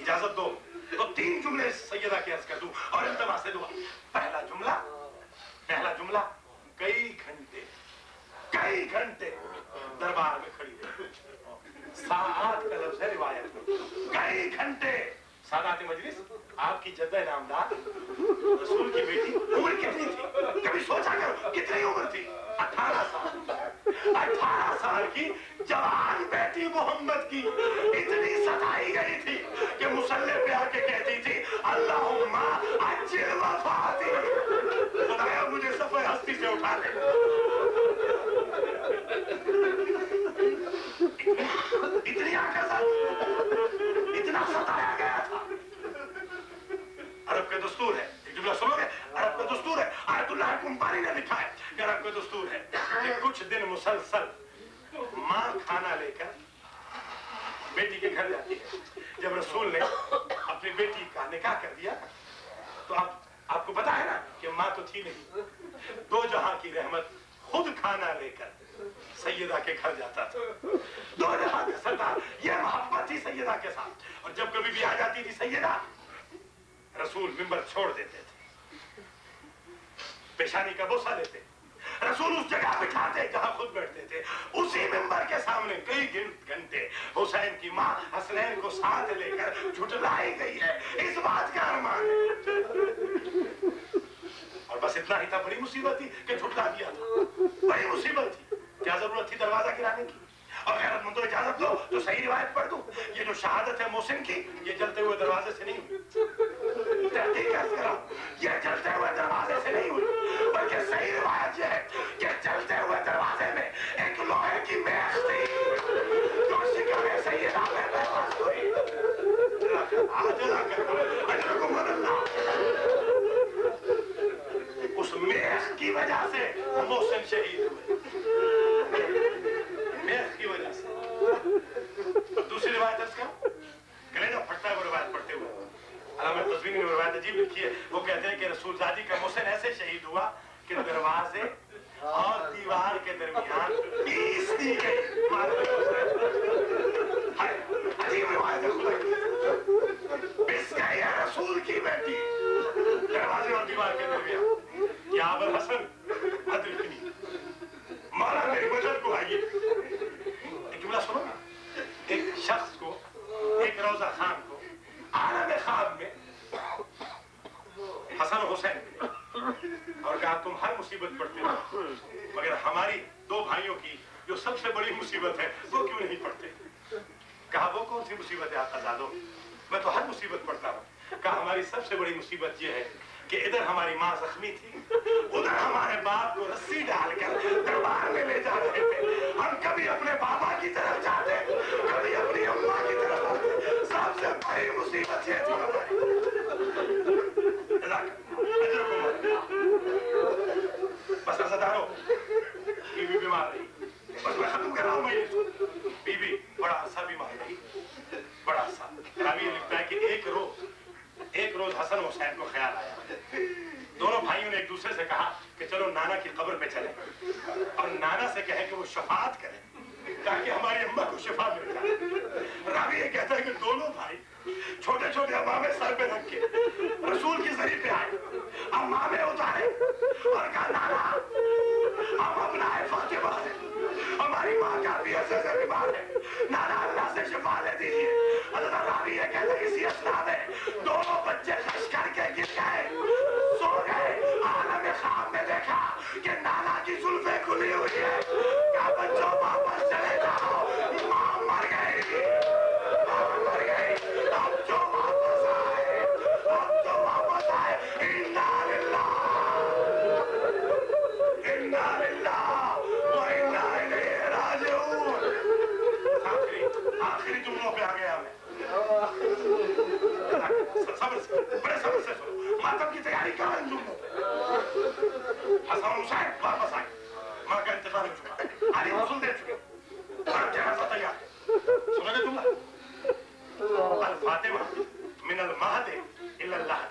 [SPEAKER 2] इजाजत दो तो 3 जुमले सैयदा के अर्ज कर दूं और इल्तिमास से दुआ। पहला जुमला कई घंटे दरबार में खड़ी रही। साआत का लफ्ज़ है रिवायत में, कई घंटे। सादात मजलिस आपकी जद्दा नामदार रसूल की बेटी उम्र कितनी थी? कभी सोचा करो कितनी उम्र थी? 18 साल। 18 साल की जवान बेटी मोहम्मद की इतनी सताई गई थी कि मुसल्ले पे आके कहती थी अल्लाहुम्मा अज्जिल वफाती, खुदाया मुझे सफ़े हस्ती से उठा दे। इतनी आकर्षक, इतना सताया गया था। अरब का दस्तूर है, एक जुमला सुनोगे? अरब का दस्तूर है, आयतुल्लाह कुम्पानी ने लिखा है कि अरब का दस्तूर है कि कुछ दिन मुसलसल मां खाना लेकर बेटी के घर जाती है। जब रसूल ने अपनी बेटी का निकाह कर दिया तो आपको पता है ना कि मां तो थी नहीं, 2 जहां की रहमत खुद खाना लेकर सैयदा के घर जाता था। 2 जहां के सरदार, ये मोहब्बत थी सैयदा के साथ। और जब कभी भी आ जाती थी सैयदा, रसूल मिंबर छोड़ देते थे, पेशानी का बोसा लेते, रसूल उस जगह बिठाते जहां खुद बैठते थे, उसी मिंबर के सामने कई घंटे हुसैन की माँ हसनैन को साथ लेकर झुठलाई गई है, इस बात का अरमान है। और बस इतना ही था, बड़ी मुसीबत थी कि झुठला दिया था, बड़ी मुसीबत थी। क्या जरूरत थी दरवाजा गिराने की? और गैरतमंदों इजाजत दो तो सही रिवायत पढ़ दूं। ये जो शहादत है मोहसिन की, ये जलते हुए दरवाजे से नहीं हुई। तहकीक करो, ये जलते हुए दरवाजे से नहीं हुई, बल्कि सही रिवायत ये है कि जलते हुए दरवाजे में एक लोहे की मेज थी जो शिकारे सैयदा में महफूज हुई। उस मेज की वजह से मोहसिन शहीद हुए, मेज की वजह से। दूसरी रिवायत है इसका, कलेजा फटता है वो रिवायत पढ़ते हुए। अलामा तस्वीनी ने रिवायत अजीब लिखी है, वो कहते हैं कि रसूलजादी का मोहसिन ऐसे शहीद हुआ कि दरवाजे और दीवार के दरमियान पीस दी गई। अजीब रिवायत है खुदा की, पिस गई है रसूल की बेटी दरवाजे और दीवार के दरमियान। या अबुल हसन अदरिकनी, मौला मेरी मदद को आइए। एक जुमला सुनो ना, एक शख्स को, एक रोजा खान को आलम ख्वाब में हसन हुसैन और कहा तुम हर मुसीबत पढ़ते हो, मगर हमारी दो भाइयों की जो सबसे बड़ी मुसीबत है वो क्यों नहीं पढ़ते? कहा वो कौन सी मुसीबत है आकाजादो? मैं तो हर मुसीबत पढ़ता हूँ। कहा हमारी सबसे बड़ी मुसीबत ये है कि इधर हमारी माँ जख्मी थी, उधर हमारे बाप को रस्सी डालकर दरबार में ले जा रहे थे। हम कभी अपने बाबा की तरफ जाते, कभी अपनी अम्मा की तरफ आते। सबसे बड़ी मुसीबत ये थी हमारी। बस असदारो, बीबी बीमार रही, बस मैं खत्म कर रहा हूँ। मैं बीबी बड़ा अरसा बीमार रही, बड़ा अरसा। रावी लिखता है कि एक रोज हसन हुसैन को ख्याल आया। दोनों भाइयों ने एक दूसरे से कहा कि चलो नाना की कब्र पे चलें और नाना से कहें कि वो शफाअत करें ताकि हमारी अम्मा को शिफा मिल जाए। रावी ये कहता है कि दोनों भाई छोटे छोटे अमामे सर पे रख के रसूल की जरी पे आए, अमामे उतारे और कहा नाना हम अपना फातिमा है, हमारी माँ का भी ऐसे से बीमार है, नाना अल्लाह से शिफा ले दीजिए। अल्लाह रावी ये कहता है इसी असना में दोनों बच्चे खश करके गिर गए, सो गए। आलम ख्वाब में देखा कि नाना की जुल्फे खुली हुई है। क्या बच्चों वापस चले जाओ, माँ मर गई, माँ मर गई। अब जो वापस आए, अब जो वापस आए, इन्ना लिल्लाह व इन्ना इलैहि राजिऊन। आखिरी जुमलों पे आ गया मैं। सब्र से, बड़े सब्र से सुनो, मातम की तैयारी करो इन जुमलों पे। हसन हुसैन वापस आए, माँ का इंतजार हो चुका, आली वसूल दे चुके, और जनाजा तैयार है। सुनोगे जुमला? अल फातिमा मिनल महदे इलल लहद,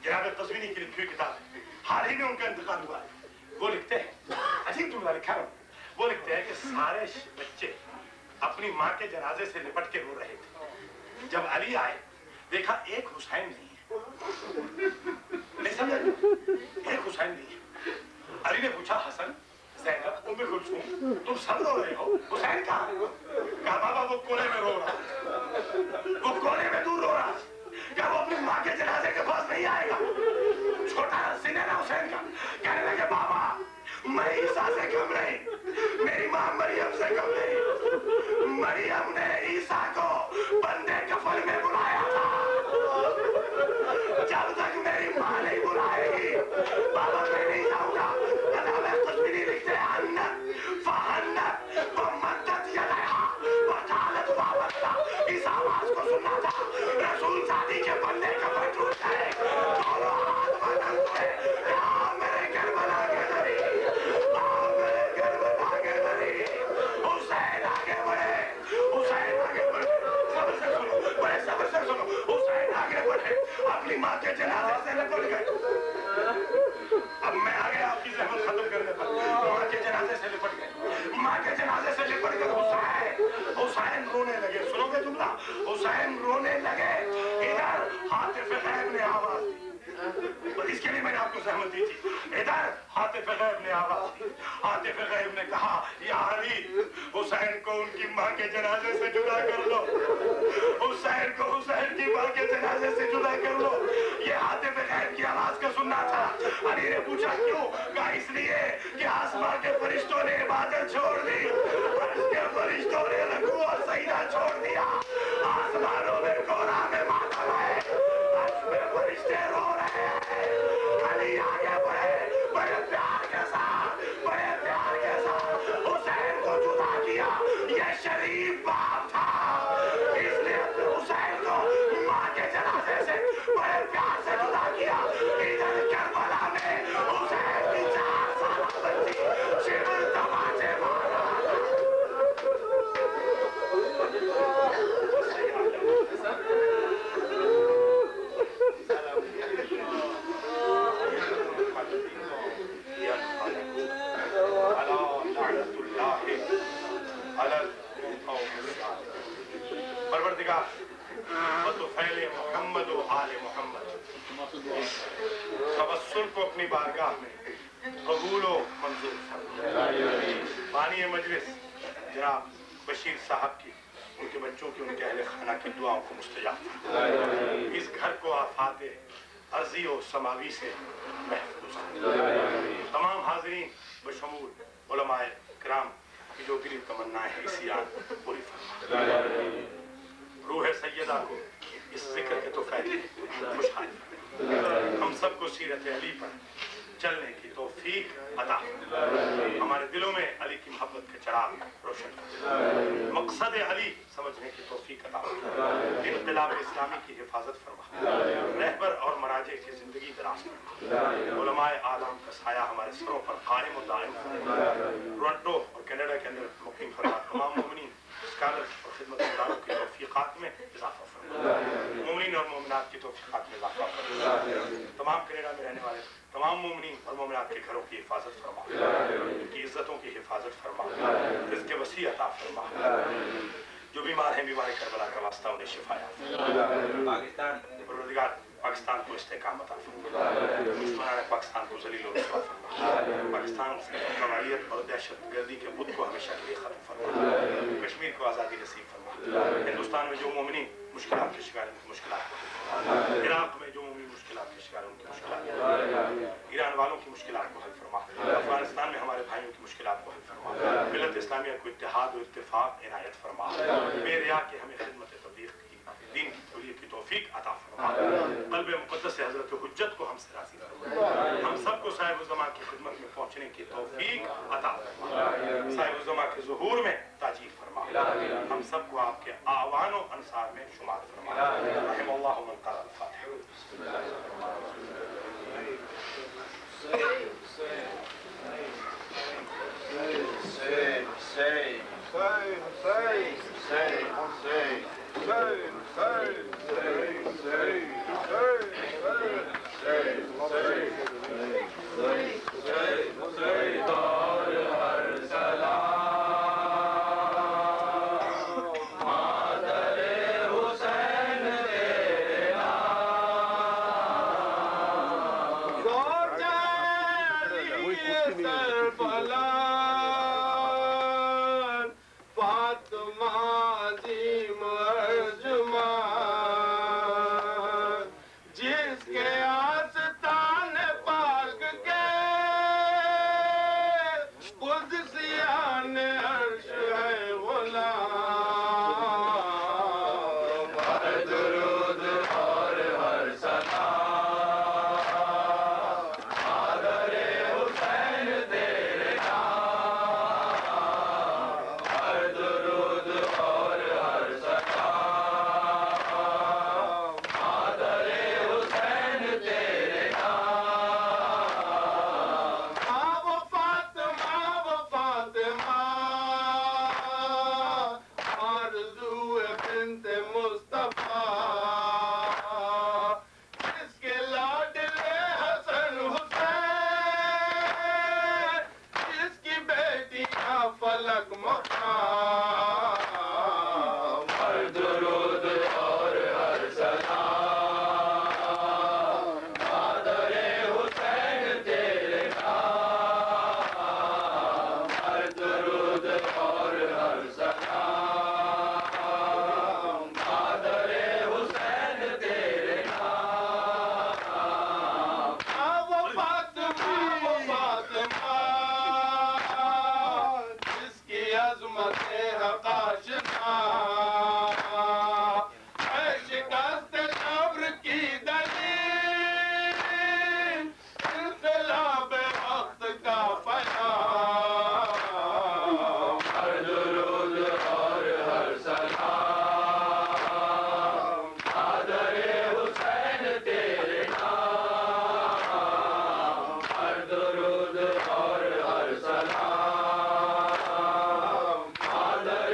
[SPEAKER 2] जनाब तस्वीनी की लिखी हुई किताब है, हाल ही में उनका इंतकाल हुआ है। वो लिखते हैं, अजीब जुमला लिखा है, वो लिखते हैं कि सारे बच्चे अपनी माँ के जनाजे से लिपट के रो रहे थे। जब अली आए देखा एक हुसैन नहीं है, नहीं समझा, एक हुसैन नहीं है। अली ने पूछा हसन, ज़ैनब, उम्मे कुलसूम, तुम सब रो रहे हो, हुसैन कहाँ है? कहा बाबा वो कोने में रो रहा, वो कोने में दूर रो रहा। क्या वो अपनी माँ के जनाजे के पास नहीं आएगा? छोटा सीने ना हुसैन का, कहने लगे बाबा मैं ईसा से कम नहीं, मेरी माँ मरियम से कम नहीं। मरियम ने ईसा को बंदे कफन में बुलाया था, जब तक मेरी माँ नहीं बुलाएगी बाबा मैं नहीं जाऊंगा। अल्लाह कुछ भी नहीं लिखते, अन्नत फहन्नत व मद्दत यदहा व जालत वाबस्ता। इस आवाज को सुनना था, रसूल शादी के बंदे कफन टूट गए, दोनों हाथ बदल हुए। मेरे घर बना के धरी, मेरे घर बना के धरी। हुसैन आगे बढ़े, हुसैन आगे बढ़े, सब्र से सुनो, बड़े सब्र से सुनो। हुसैन आगे बढ़े, अपनी माँ के जनाजे से लिपट गए। अब मैं आ गया आपकी ज़हमत खत्म करने पर। माँ के जनाजे से लिपट गए, माँ के जनाजे से लिपट कर हुसैन रोने लगे। सुनोगे जुमला? हुसैन रोने लगे। इधर हातिफ गैब ने आवाज दी, तो इसके लिए मैंने आपको सहमत दी थी। इधर हातिफ गैब ने आवाज दी, हातिफ गैब ने कहा या अली حسین کو ان کی ماں کے جنازے سے جدا کر لو، حسین کو حسین کی ماں کے جنازے سے جدا کر لو۔ یہ حاتم غیب کی آواز کا سننا تھا۔ علی نے پوچھا کیوں؟ کہا اس لیے کہ آسمان کے فرشتوں نے عبادت چھوڑ دی، عرش کے فرشتوں نے رکوع اور سجدہ چھوڑ دیا، آسمانوں میں کوہرام ماتم ہے، عرش میں فرشتے رو رہے ہیں۔ علی آگے بڑھے، بڑے پیار کے ساتھ، بڑے پیار کے ساتھ حسین کو جدا کیا۔ یہ شریف باپ تھا، اس نے اپنے حسین کو ماں کے جنازے سے بڑے پیار سے جدا کیا۔ ادھر کربلا میں حسین کی 4 سالہ بچی شبر تماچے مار رہا تھا۔ پروردگار بطفیل محمد و آل محمد اس توسل کو اپنی بارگاہ میں قبول و منظور فرما۔ بانی مجلس جناب بشیر صاحب کی، ان کے بچوں کی، ان کے اہل خانہ کی دعاؤں کو مستجاب فرما۔ اس گھر کو آفات ارضی و سماوی سے محفوظ فرما۔ تمام حاضرین بشمول علماء کرام کی جو دلی تمنائیں ہیں اسی آن پوری فرما۔ روح سیدہ کو اس ذکر کے توفیق خوشحال فرما۔ ہم سب کو سیرت علی پر چلنے کی توفیق عطا فرما۔ ہمارے دلوں میں علی کی محبت کے چراغ روشن فرما۔ مقصد علی سمجھنے کی توفیق عطا فرما۔ انقلاب اسلامی کی حفاظت فرما۔ رہبر اور مراجع کی زندگی دراز فرما۔ علماء عالم کا سایہ ہمارے سروں پر قائم و دائم فرما۔ ٹورنٹو اور کینیڈا کے اندر مقیم فرما۔ تمام مومنین، اسکالر اور خدمت گزاروں کی توفیقات میں اضافہ فرما۔ مومنین اور مومنات کی توفیقات میں اضافہ فرما۔ تمام کینیڈا میں رہنے والے تمام مومنین اور مومنات کے گھروں کی حفاظت فرما۔ ان کی عزتوں کی حفاظت فرما۔ رزق وسیع عطا فرما۔ جو بیمار ہیں بیمار کربلا کا واسطہ انہیں شفا فرما۔ پروردگار پاکستان کو استحکام عطا فرما۔ دشمنان پاکستان کو ذلیل و رسوا فرما۔ پاکستان سے قوالیت اور دہشت گردی کے بت کو ہمیشہ کے لیے ختم فرما۔ کشمیر کو آزادی نصیب فرما۔ ہندوستان میں جو مومنین مشکلات کے شکار ہیں ان کی مشکلات کو حل فرما۔ عراق میں جو مومنین مشکلات کے شکار ہیں ان کی مشکلات کو حل فرما۔ ایران والوں کی مشکلات کو حل فرما۔ افغانستان میں ہمارے بھائیوں کی مشکلات کو حل فرما۔ ملت اسلامیہ کو اتحاد و اتفاق عنایت فرما۔ بے ریا کے ہمیں خدمت تبلیغ کی، دین کی تبلیغ کی توفیق عطا فرما۔ قلب مقدس حضرت حجت کو ہم سے راضی فرما۔ ہم سب کو صاحب الزمان کی خدمت میں پہنچنے کی توفیق عطا فرما۔ صاحب الزمان کے ظہور میں تاجیل فرما۔ ہم سب کو آپ کے اعوان و انصار میں شمار فرما۔ رحم اللہ من قرأ الفاتحہ۔ بسم اللہ الرحمن الرحیم۔
[SPEAKER 3] درود حق آشنا اے شکست صبر کی دلیل انقلاب وقت کا پیام ہر درود اور ہر سلام مادر حسین تیرے نام ہر درود اور ہر سلام مادر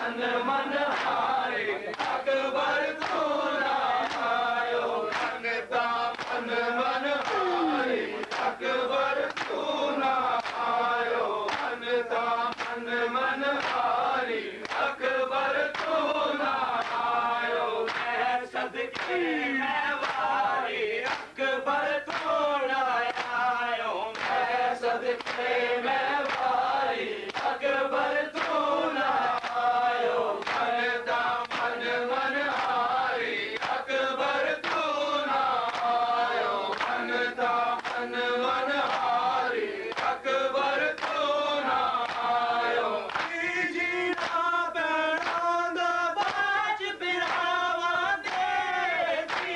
[SPEAKER 3] मन मन हारी अकबर तू ना आयो मनता मन मन हारी अकबर तू ना आयो मनता मन मन हारी अकबर तू ना आयो मैं सदके मैं वारी अकबर तू ना आयो मैं सदके मैं वारी अकबर तू ना आयो मनता मन मन हारी अकबर तू ना आयो मनता मन मन हारी अकबर तू ना आयो जी ना पैणा दा बाज बिरावा दे जी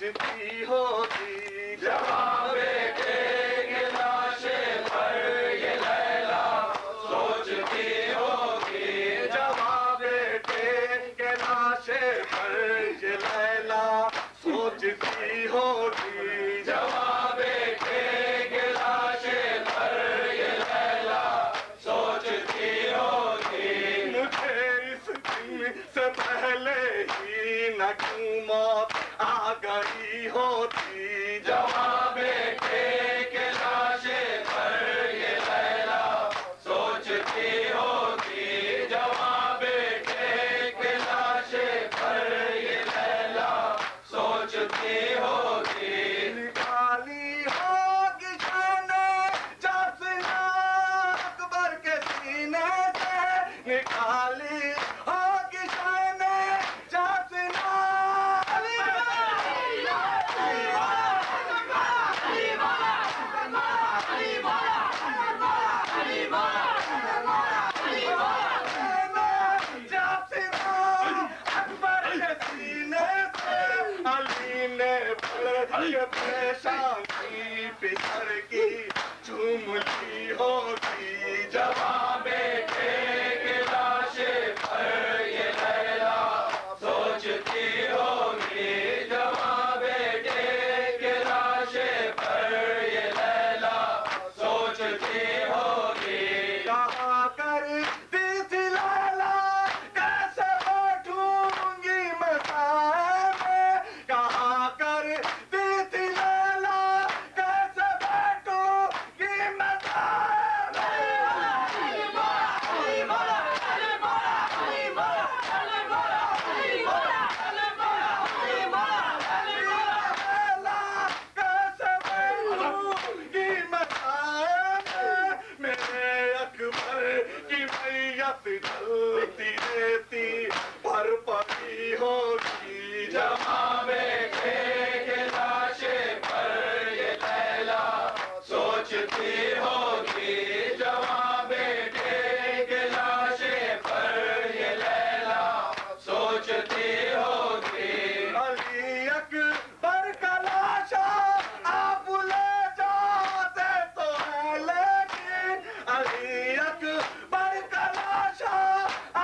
[SPEAKER 4] सोचती होगी
[SPEAKER 3] जवां बेटे के लाशे पर ये लैला सोचती होगी
[SPEAKER 4] जवां बेटे के लाशे पर ये लैला सोचती होगी
[SPEAKER 3] जवां बेटे के लाशे पर ये लैला सोचती होगी
[SPEAKER 4] मुझे इस दिन से पहले ही न क्यों मौत आ गई होती
[SPEAKER 3] जवां बेटे के लाशे पर ये लैला सोचती होगी जवां बेटे के लाशे पर ये लैला सोचती होगी
[SPEAKER 4] निकाली होगी शाने जाफना अकबर के सीने से निकाली होगी शाने जाफना अकबर के सीने से अली ने के परेशान की पितर की झूम ली होगी
[SPEAKER 3] जवां बेटे के लाशे पर ये लैला सोचती होगी जवां बेटे के लाशे पर ये लैला सोचती होगी
[SPEAKER 4] कहा करती थी लैला कैसे बैठूंगी मैं साए में कहा करती थी लैला कैसे बैठूंगी मैं साए लैला कैसे बैठूंगी मैं साए में मेरे अकबर की मैयत जलती रहती पर पड़ी होगी
[SPEAKER 3] जवां बेटे के लाशे पर ये लैला सोचती होगी जवां बेटे के लाशे पर ये लैला सोचती होगी
[SPEAKER 4] अली अकबर का लाशा आप ले जाते तो है लेकिन अली अकबर का लाशा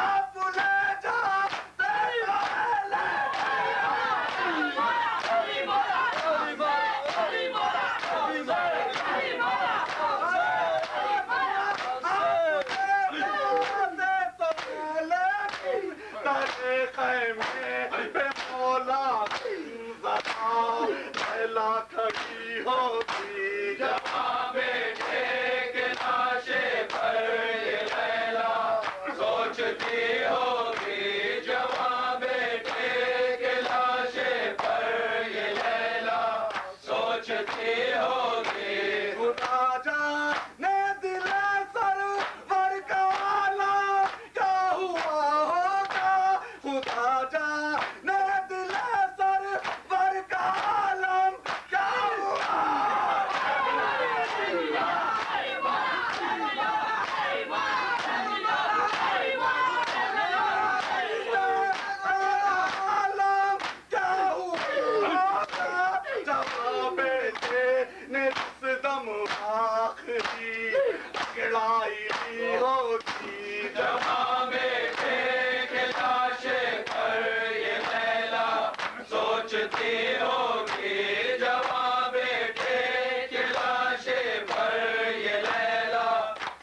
[SPEAKER 4] आप ले जाते तो है खड़ी होगी
[SPEAKER 3] जवां बेटे के लाशे पर ये लैला सोचती होगी जवां बेटे के लाशे पर ये लैला सोचती होगी
[SPEAKER 4] खुदा जाने दिल सरवर का आलम क्या हुआ होगा खुदा जाने दिल सरवर का आलम क्या हुआ आलम क्या हुआ जब बेटे ने जिस दम आखिरी गिड़ाई होगी
[SPEAKER 3] जवां बेटे के लाशे पर ये लैला सोचती होगी जवां बेटे के लाशे पर ये लैला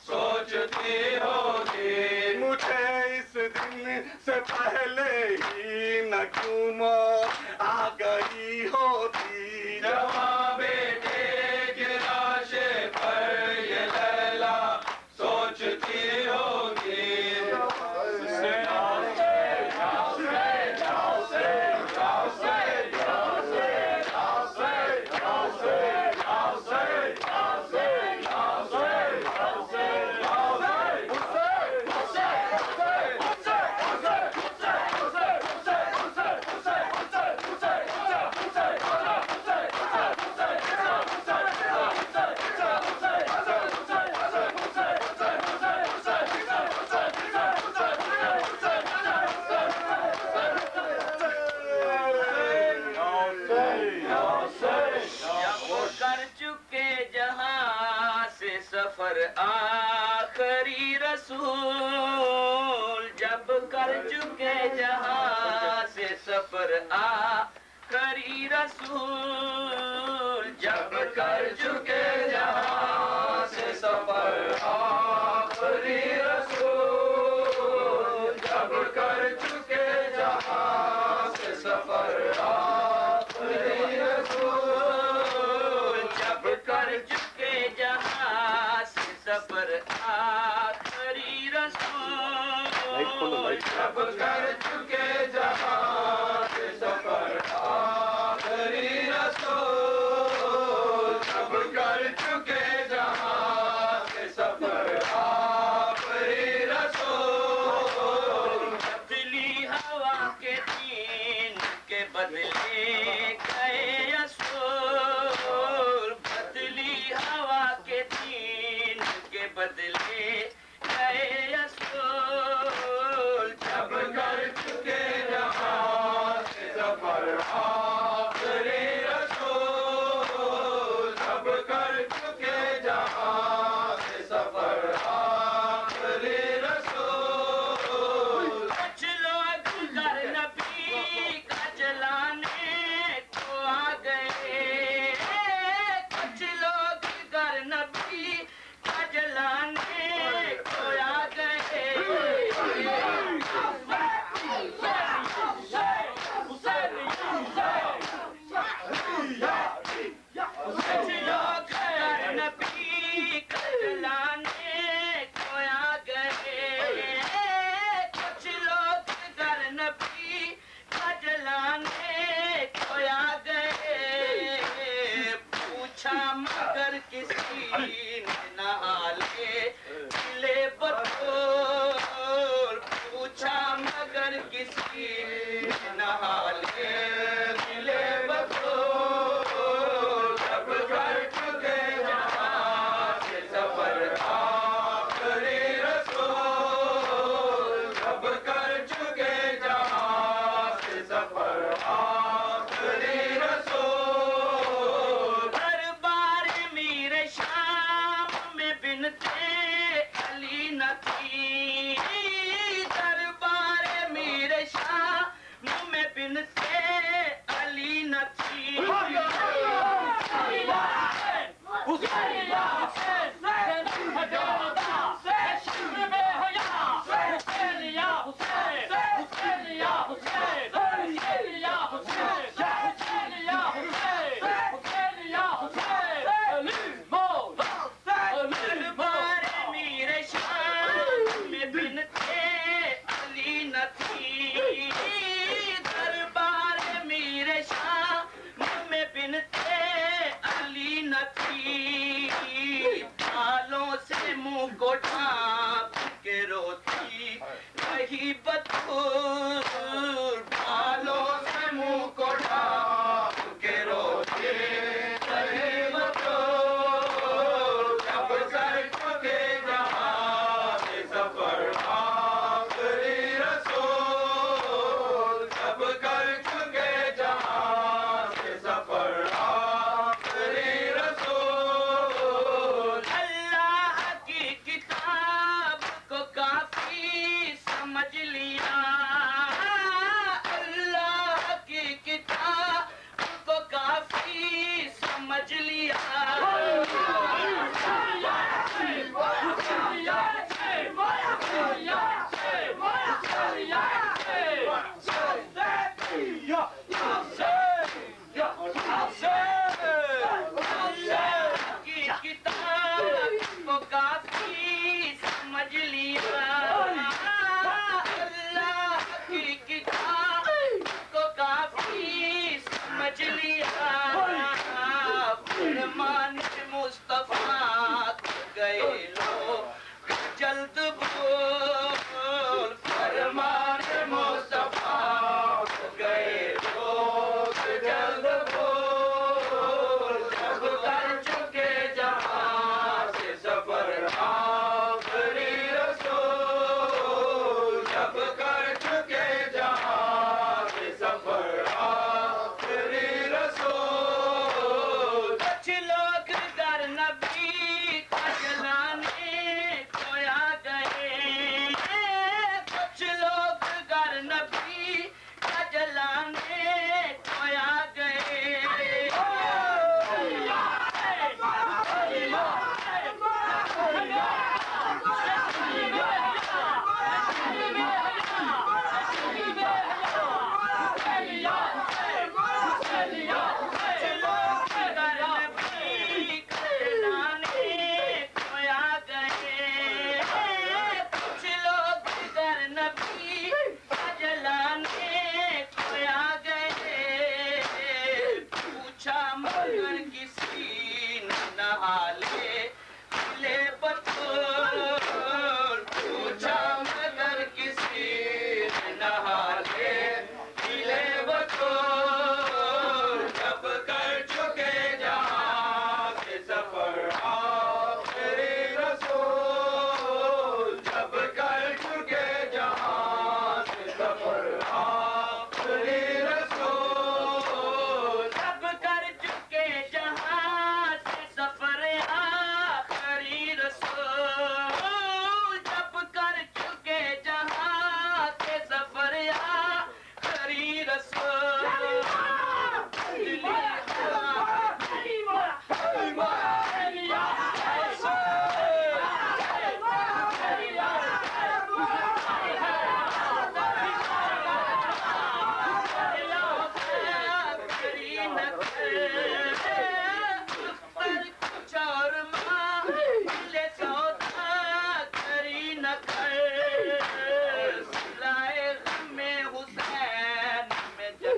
[SPEAKER 3] सोचती होगी
[SPEAKER 4] मुझे इस दिन से पहले ही न क्यों मौत आ गई होती
[SPEAKER 3] जवां बेटे के लाशे पर ये लैला सोचती होगी
[SPEAKER 5] آخری رسول جب کر چکے جہاں سے سفر آخری رسول جب کر چکے جہاں سے سفر آخری رسول جب کر چکے جہاں سے سفر آخری رسول جب کر چکے جہاں سے سفر آخری رسول جب کر چکے جہاں سے سفر آخری رسول جب کر چکے جہاں سے سفر آخری رسول بدلی ہوا کے دین کے بدلے گئے اصول بدلی ہوا کے دین کے بدلے گئے اصول جب کر چکے جہاں سے سفر آخری رسول جب کر چکے جہاں سے سفر آخری رسول کچھ لوگ گر نبی کا جلانے کو آ گئے کچھ لوگ گر نبی کا جلانے کو آ گئے کچھ لوگ گر نبی کا جلانے کو آ گئے کچھ لوگ گر نبی کا جلانے کو آ گئے پوچھا مگر کسی نے نہالے دلے بطور پوچھا مگر کسی نے نہالے دلے بطور جب کر چکے جہاں سے سفر آخری رسول جب کر چکے جہاں سے سفر آخری رسول دربار میر شام میں بنتے علی نہ تھی دربار میر شام میں بنتے علی نہ تھی دربار میر شام میں بنتے علی نہ تھی دربار میر شام میں بنتے علی نہ تھی میں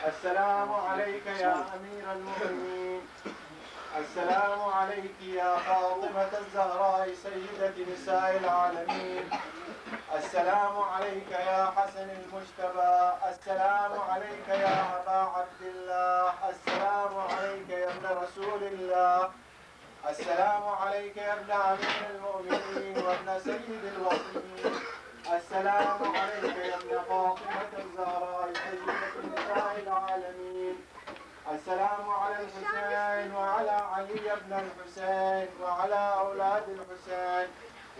[SPEAKER 6] السلام عليك يا أمير المؤمنين. السلام عليك يا فاطمة الزهراء سيدة نساء العالمين. السلام عليك يا حسن المجتبى. السلام عليك يا أبا عبد الله. السلام عليك يا ابن رسول الله. السلام عليك يا ابن أمير المؤمنين وابن سيد الوصيين. السلام عليك يا ابن فاطمة الزهراء سيدة نساء العالمين. السلام على الحسين وعلى علي بن الحسين وعلى أولاد الحسين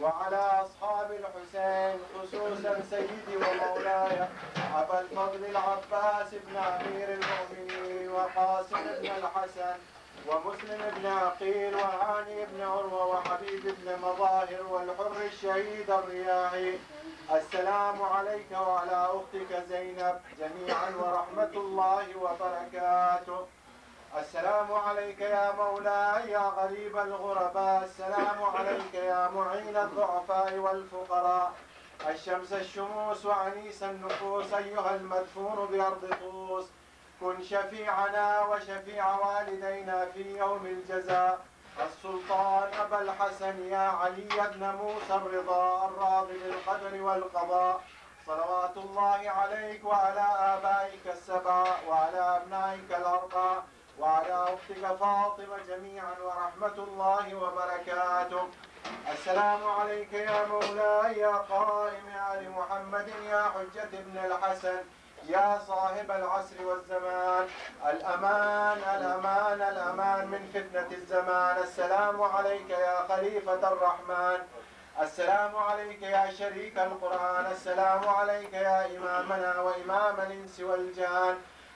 [SPEAKER 6] وعلى أصحاب الحسين، خصوصا سيدي ومولاي أبا الفضل العباس بن أمير المؤمنين وقاسم بن الحسن ومسلم بن عقيل وهاني بن عروة وحبيب بن مظاهر والحر الشهيد الرياحي. السلام عليك وعلى أختك زينب جميعا ورحمة الله وبركاته. السلام عليك يا مولاي يا غريب الغرباء. السلام عليك يا معين الضعفاء والفقراء، الشمس الشموس وعنيس النفوس، أيها المدفون بأرض طوس. كن شفيعنا وشفيع والدينا في يوم الجزاء. السلطان أبا الحسن يا علي بن موسى الرضا الراضي بالقدر والقضاء، صلوات الله عليك وعلى آبائك السبع وعلى أبنائك الأربع وعلى أختك فاطمة جميعا ورحمة الله وبركاته. السلام عليك يا مولاي يا قائم آل محمد يا حجة ابن الحسن يا صاحب العصر والزمان. الأمان الأمان الأمان من فتنة الزمان. السلام عليك يا خليفة الرحمن. السلام عليك يا شريك القرآن. السلام عليك يا إمامنا وإمام الإنس والجان.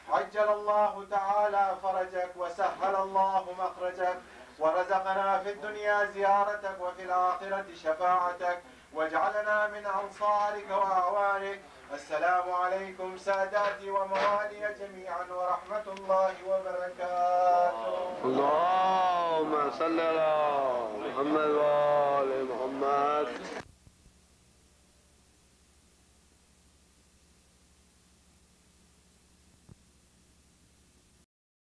[SPEAKER 6] عجل الله تعالى فرجك وسهل الله مخرجك ورزقنا في الدنيا زيارتك وفي الآخرة شفاعتك واجعلنا من أنصارك وأعوانك. السلام عليكم ساداتي وموالي جميعا ورحمة الله وبركاته.
[SPEAKER 7] اللهم صل على محمد.